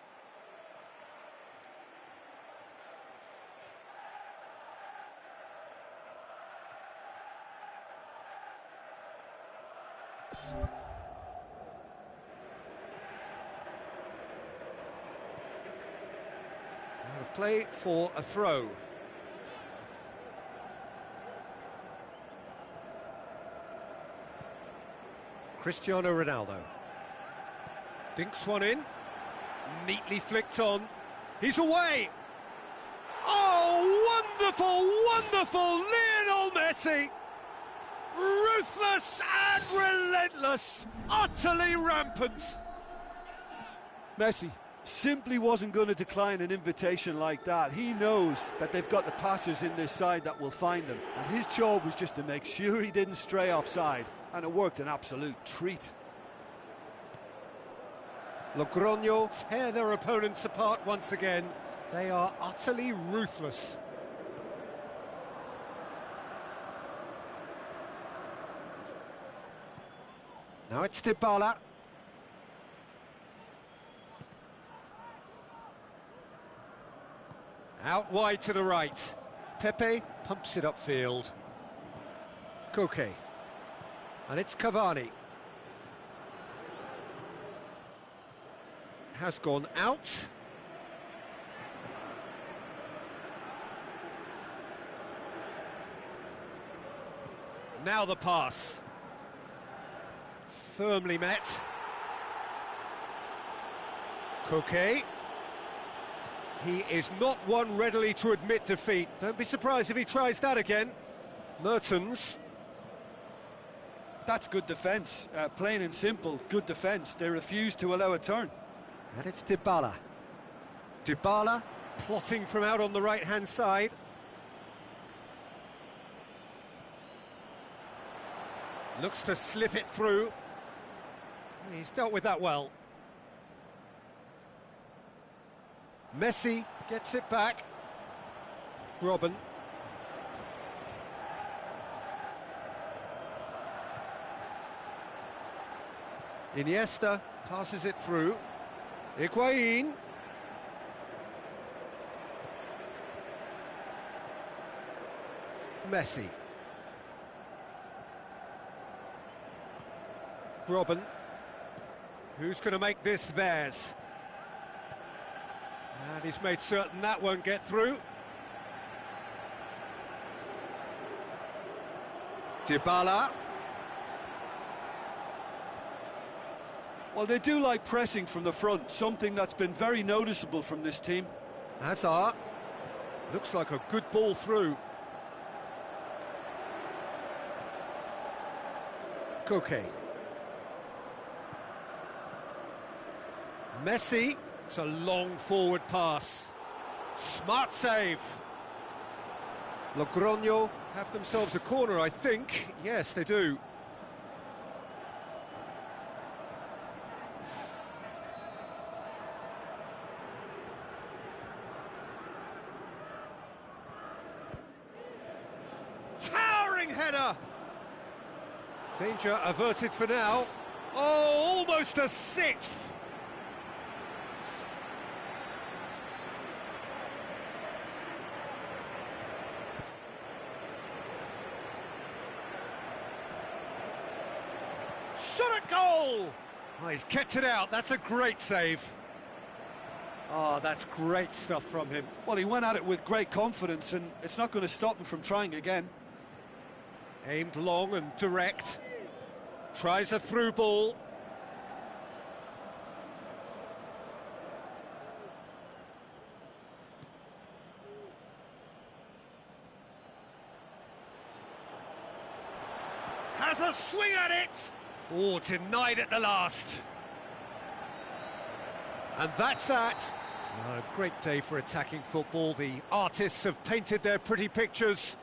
Out of play for a throw. Cristiano Ronaldo dinks one in, neatly flicked on. He's away. Oh, wonderful, wonderful Lionel Messi! Ruthless and relentless, utterly rampant. Messi simply wasn't going to decline an invitation like that. He knows that they've got the passers in this side that will find them, and his job was just to make sure he didn't stray offside, and it worked an absolute treat. Logroño tear their opponents apart once again. They are utterly ruthless. Now it's Dybala. Out wide to the right. Pepe pumps it upfield. Koke. And it's Cavani. Has gone out. Now the pass. Firmly met. Koke. He is not one readily to admit defeat. Don't be surprised if he tries that again. Mertens. That's good defence, plain and simple, good defence. They refuse to allow a turn. And it's Dybala. Dybala plotting from out on the right-hand side. Looks to slip it through. He's dealt with that well. Messi gets it back. Robben. Iniesta passes it through. Higuain. Messi. Robben. Who's going to make this theirs? And he's made certain that won't get through. Dybala. Well, they do like pressing from the front, something that's been very noticeable from this team. Hazard. Looks like a good ball through. Koke. Messi. It's a long forward pass. Smart save. Logroño have themselves a corner, I think. Yes, they do. Towering header. Danger averted for now. Oh, almost a sixth. Shot at goal! Oh, he's kept it out. That's a great save. Oh, that's great stuff from him. Well, he went at it with great confidence, and it's not going to stop him from trying again. Aimed long and direct. Tries a through ball. Has a swing at it! Oh, denied at the last. And that's that. Oh, a great day for attacking football. The artists have painted their pretty pictures.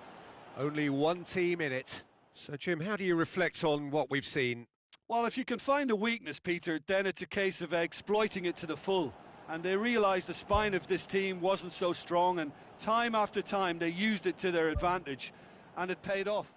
Only one team in it. So, Jim, how do you reflect on what we've seen? Well, if you can find a weakness, Peter, then it's a case of exploiting it to the full. and they realised the spine of this team wasn't so strong, and time after time they used it to their advantage, and it paid off.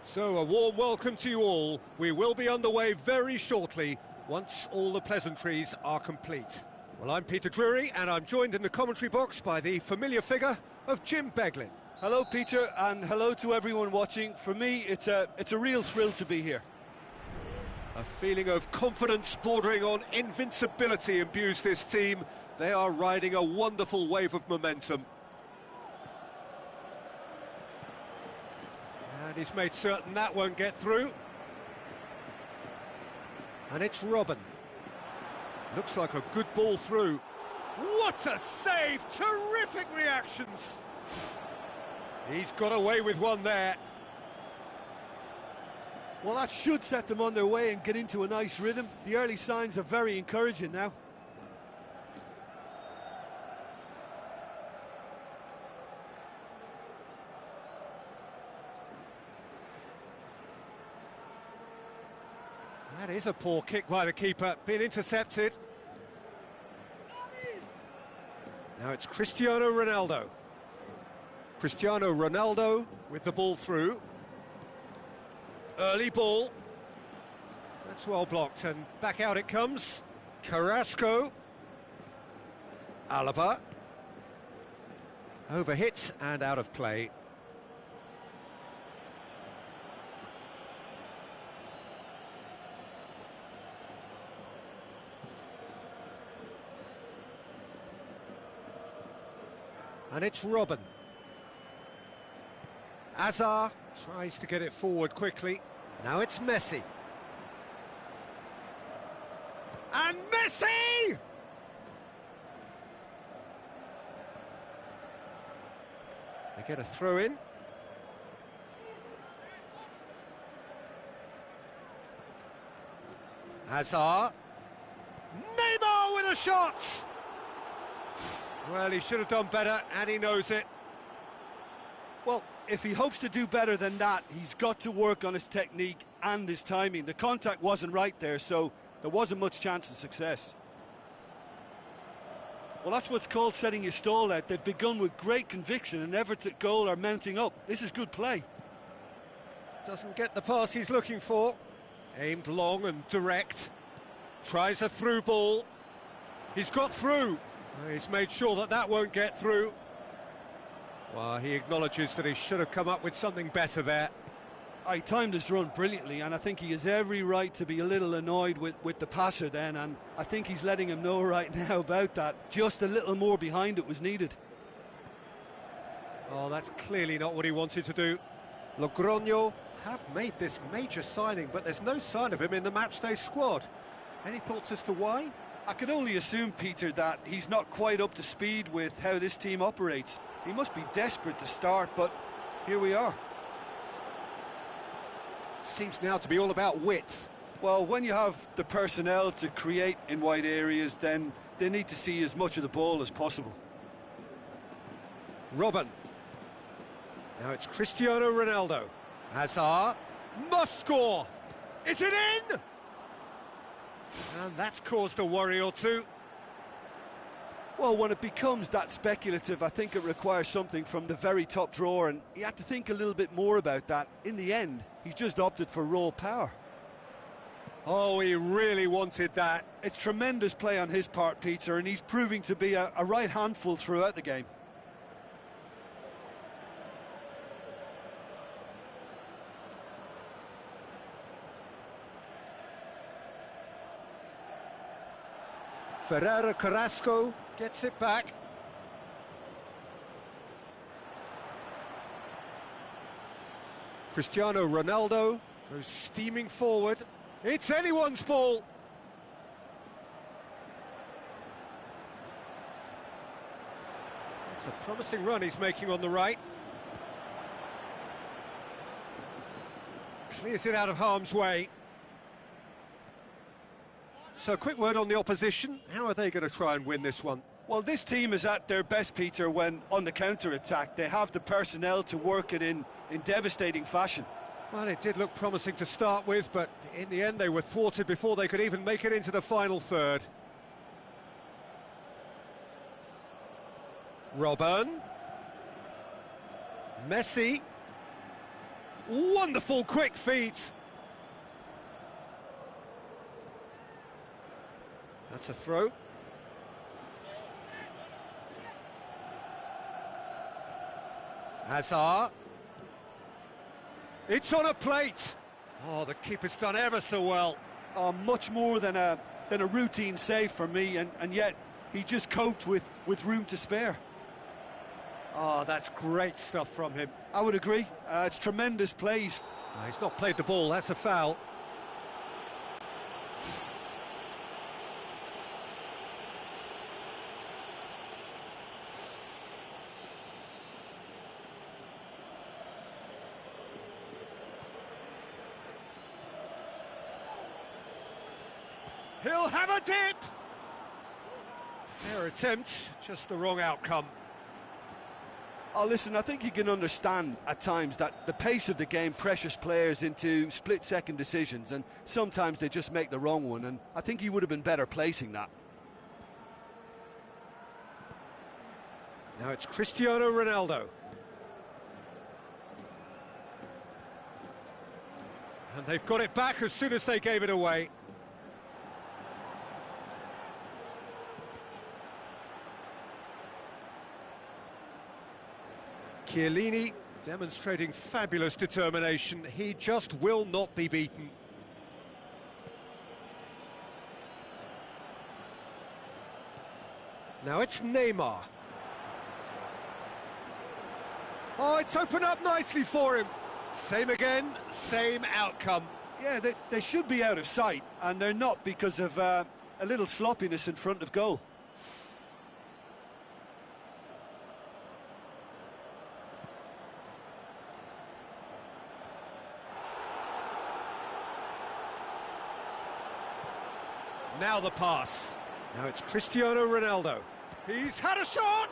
So, a warm welcome to you all. We will be underway very shortly, once all the pleasantries are complete. Well, I'm Peter Drury, and I'm joined in the commentary box by the familiar figure of Jim Beglin. Hello, Peter, and hello to everyone watching. For me, it's a real thrill to be here. A feeling of confidence bordering on invincibility imbues this team. They are riding a wonderful wave of momentum. And he's made certain that won't get through. And it's Robben. Looks like a good ball through. What a save! Terrific reactions! He's got away with one there. Well, that should set them on their way and get into a nice rhythm. The early signs are very encouraging now. That is a poor kick by the keeper, been intercepted. Now it's Cristiano Ronaldo. Cristiano Ronaldo with the ball through. Early ball. That's well blocked, and back out it comes. Carrasco. Alaba. Overhit and out of play. And it's Robben. Hazard tries to get it forward quickly. Now it's Messi. And Messi! They get a throw in. Hazard. Neymar with a shot! Well, he should have done better, and he knows it. Well, if he hopes to do better than that, he's got to work on his technique and his timing. The contact wasn't right there, so there wasn't much chance of success. Well, that's what's called setting your stall out. They've begun with great conviction, and efforts at goal are mounting up. This is good play. Doesn't get the pass he's looking for. Aimed long and direct. Tries a through ball. He's got through. He's made sure that that won't get through. Well, he acknowledges that he should have come up with something better there. He timed his run brilliantly, and I think he has every right to be a little annoyed with the passer then, and I think he's letting him know right now about that. Just a little more behind it was needed. Oh, that's clearly not what he wanted to do. Logroño have made this major signing, but there's no sign of him in the matchday squad. Any thoughts as to why? I can only assume, Peter, that he's not quite up to speed with how this team operates. He must be desperate to start, but here we are. Seems now to be all about width. Well, when you have the personnel to create in wide areas, then they need to see as much of the ball as possible. Robben. Now it's Cristiano Ronaldo. Hazard must score. Is it in? And that's caused a worry or two. Well, when it becomes that speculative, I think it requires something from the very top drawer, and he had to think a little bit more about that. In the end, he's just opted for raw power. Oh, he really wanted that. It's tremendous play on his part, Peter, and he's proving to be a right handful throughout the game. Ferreira Carrasco gets it back. Cristiano Ronaldo goes steaming forward. It's anyone's ball. It's a promising run he's making on the right. Clears it out of harm's way. So a quick word on the opposition. How are they going to try and win this one? Well, this team is at their best, Peter, when on the counter-attack. They have the personnel to work it in devastating fashion. Well, it did look promising to start with, but in the end they were thwarted before they could even make it into the final third. Robben. Messi. Wonderful quick feet. That's a throw. Hazard. It's on a plate. Oh, the keeper's done ever so well. Oh, much more than a routine save for me, and yet he just coped with room to spare. Oh, that's great stuff from him. I would agree. It's tremendous plays. Oh, he's not played the ball, that's a foul. He'll have a dip! Fair attempt, just the wrong outcome. Oh, listen, I think you can understand at times that the pace of the game pressures players into split-second decisions, and sometimes they just make the wrong one, and I think he would have been better placing that. Now it's Cristiano Ronaldo. And they've got it back as soon as they gave it away. Chiellini demonstrating fabulous determination. He just will not be beaten. Now it's Neymar. Oh, it's opened up nicely for him. Same again, same outcome. Yeah, they should be out of sight, and they're not because of a little sloppiness in front of goal. Now the pass. Now it's Cristiano Ronaldo. He's had a shot!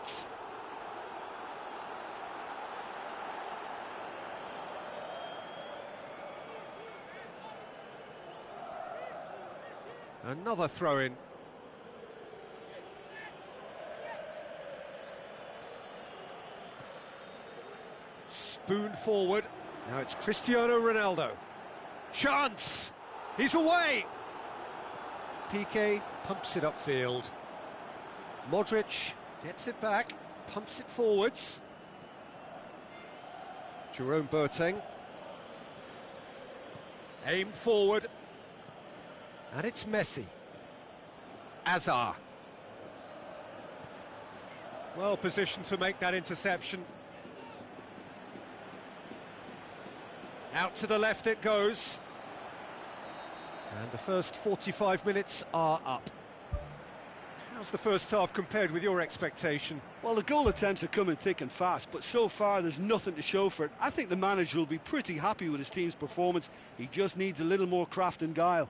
Another throw-in. Spoon forward. Now it's Cristiano Ronaldo. Chance! He's away! Piqué pumps it upfield. Modric gets it back, pumps it forwards. Jerome Boateng. Aimed forward. And it's Messi. Hazard. Well positioned to make that interception. Out to the left it goes. And the first 45 minutes are up. How's the first half compared with your expectation? Well, the goal attempts are coming thick and fast, but so far there's nothing to show for it. I think the manager will be pretty happy with his team's performance. He just needs a little more craft and guile.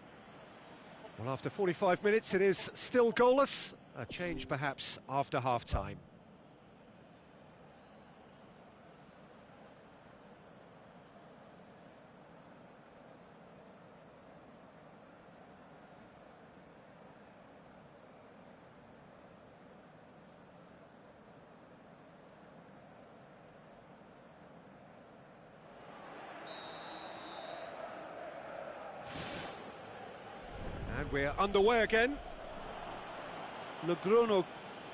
Well, after 45 minutes it is still goalless. A change perhaps after half-time. And we're underway again. Loco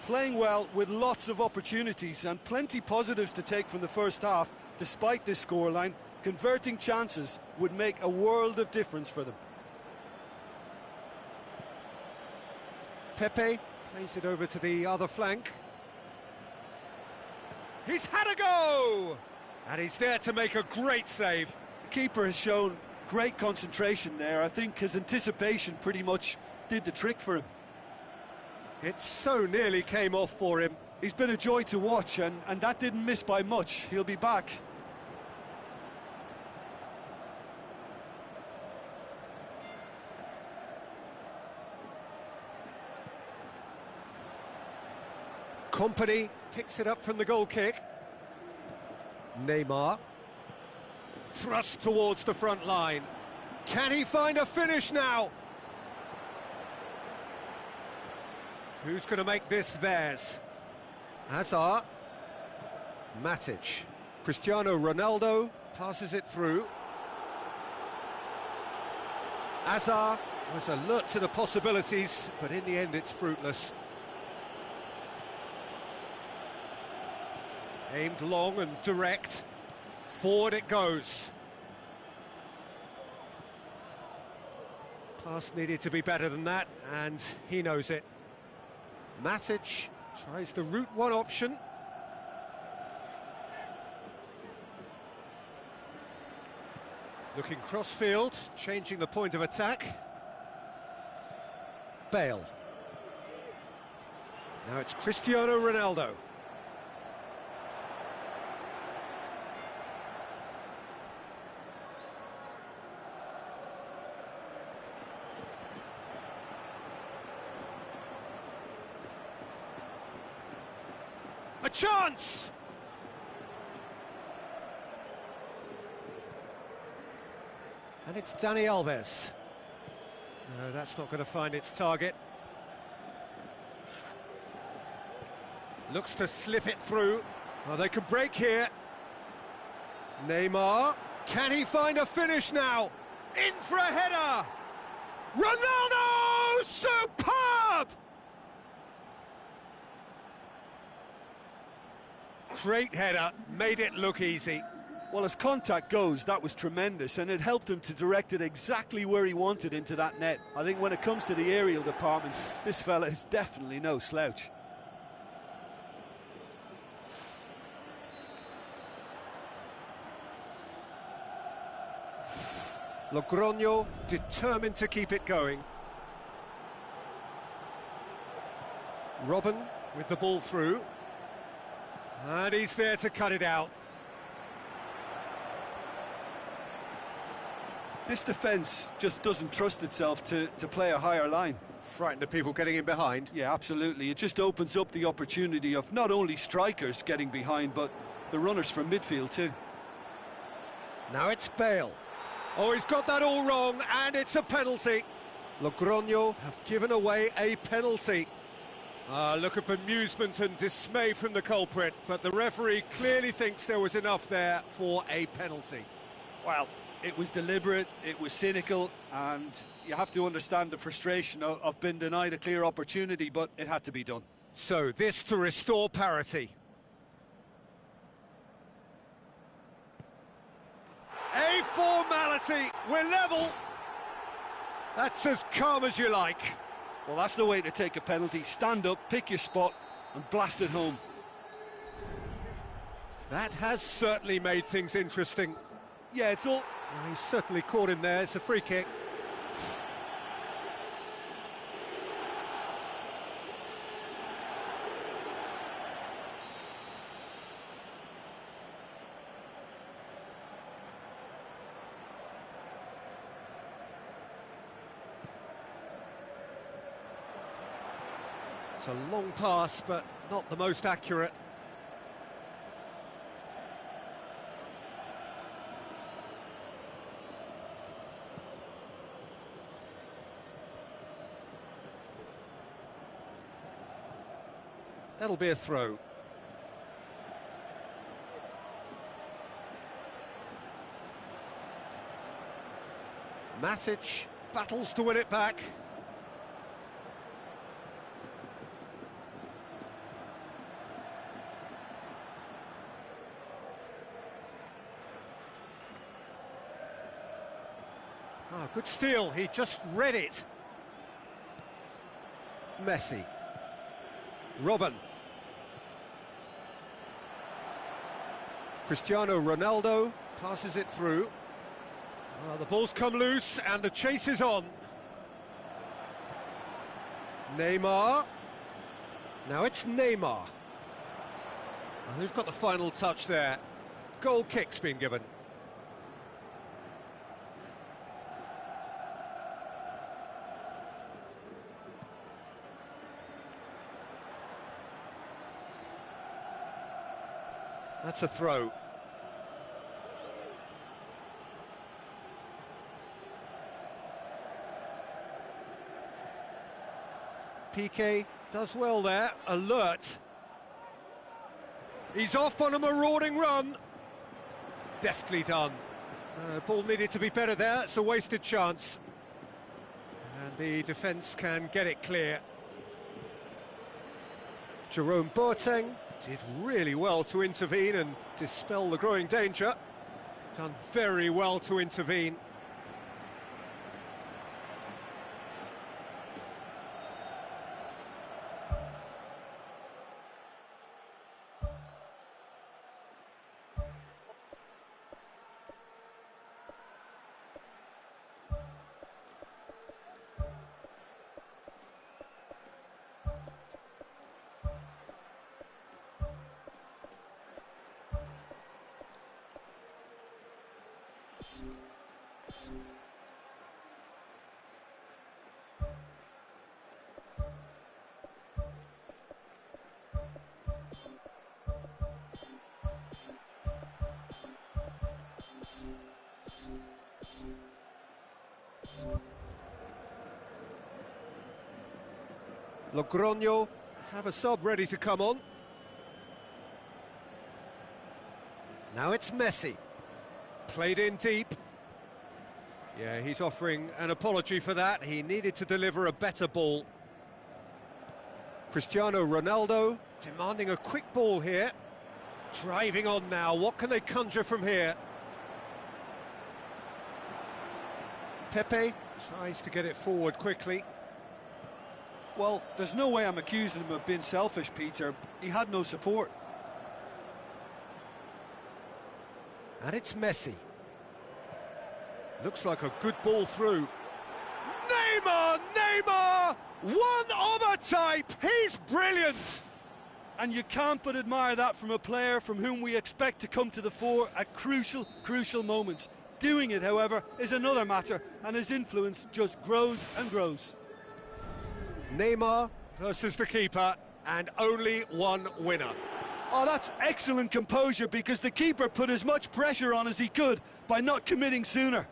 playing well with lots of opportunities and plenty positives to take from the first half. Despite this scoreline, converting chances would make a world of difference for them. Pepe plays it over to the other flank. He's had a go! And he's there to make a great save. The keeper has shown great concentration there. I think his anticipation pretty much did the trick for him. It so nearly came off for him. He's been a joy to watch, and that didn't miss by much. He'll be back. Company picks it up from the goal kick. Neymar. Thrust towards the front line. Can he find a finish now? Who's going to make this theirs? Hazard. Matic. Cristiano Ronaldo passes it through. Hazard was alert to the possibilities, but in the end it's fruitless. Aimed long and direct. Forward it goes. Pass needed to be better than that, and he knows it. Matic tries the route one option. Looking cross-field, changing the point of attack. Bale. Now it's Cristiano Ronaldo. A chance! And it's Dani Alves. No, that's not going to find its target. Looks to slip it through. Oh, they could break here. Neymar. Can he find a finish now? In for a header! Ronaldo! Superb! Great header, made it look easy. Well, as contact goes, that was tremendous, and it helped him to direct it exactly where he wanted into that net. I think when it comes to the aerial department, this fella is definitely no slouch. Logroño determined to keep it going. Robin with the ball through. And he's there to cut it out. This defence just doesn't trust itself to play a higher line. Frightened of people getting in behind. Yeah, absolutely. It just opens up the opportunity of not only strikers getting behind, but the runners from midfield too. Now it's Bale. Oh, he's got that all wrong, and it's a penalty. Logroño have given away a penalty. Look of bemusement and dismay from the culprit, but the referee clearly thinks there was enough there for a penalty. Well, it was deliberate, it was cynical, and you have to understand the frustration of being denied a clear opportunity, but it had to be done. So this to restore parity. A formality, we're level. That's as calm as you like. Well, that's the way to take a penalty. Stand up, pick your spot, and blast it home. That has certainly made things interesting. Yeah, it's all... Well, he certainly caught him there. It's a free kick. It's a long pass, but not the most accurate. That'll be a throw. Matic battles to win it back. Ah, good steal, he just read it. Messi. Robin. Cristiano Ronaldo passes it through. The ball's come loose and the chase is on. Neymar. Now it's Neymar. Who's got the final touch there? Goal kick's been given. That's a throw. Piqué does well there, alert. He's off on a marauding run. Deftly done. Ball needed to be better there, it's a wasted chance. And the defence can get it clear. Jerome Boateng did really well to intervene and dispel the growing danger. Done very well to intervene. Logroño have a sub ready to come on. Now it's Messi. Played in deep. Yeah, he's offering an apology for that. He needed to deliver a better ball. Cristiano Ronaldo demanding a quick ball here. Driving on now. What can they conjure from here? Pepe tries to get it forward quickly. Well, there's no way I'm accusing him of being selfish, Peter. He had no support. And it's Messi. Looks like a good ball through. Neymar! Neymar! One of a type! He's brilliant! And you can't but admire that from a player from whom we expect to come to the fore at crucial moments. Doing it, however, is another matter, and his influence just grows and grows. Neymar versus the keeper, and only one winner. Oh, that's excellent composure, because the keeper put as much pressure on as he could by not committing sooner.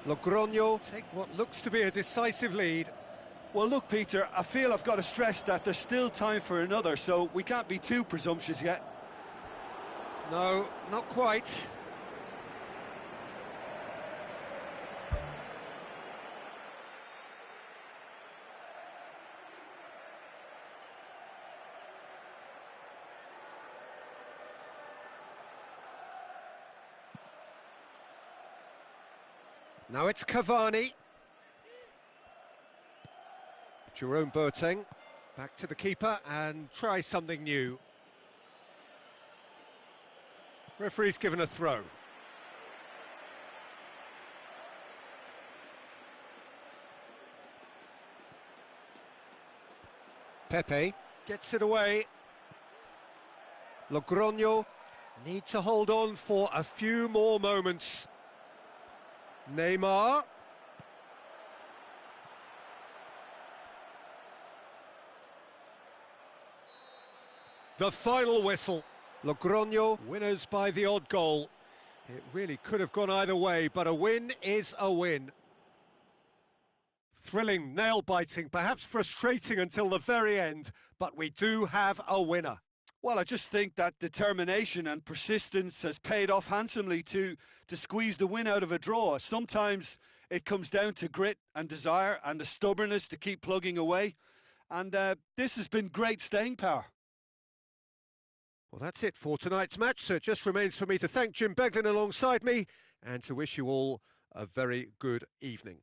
Logroño take what looks to be a decisive lead. Well, look, Peter, I feel I've got to stress that there's still time for another, so we can't be too presumptuous yet. No, not quite. Now it's Cavani. Jerome Boateng, back to the keeper and try something new. Referee's given a throw. Pepe gets it away. Logroño need to hold on for a few more moments. Neymar. The final whistle. Logroño winners by the odd goal. It really could have gone either way, but a win is a win. Thrilling, nail-biting, perhaps frustrating until the very end, but we do have a winner. Well, I just think that determination and persistence has paid off handsomely to squeeze the win out of a draw. Sometimes it comes down to grit and desire and the stubbornness to keep plugging away. And this has been great staying power. Well, that's it for tonight's match, so it just remains for me to thank Jim Beglin alongside me and to wish you all a very good evening.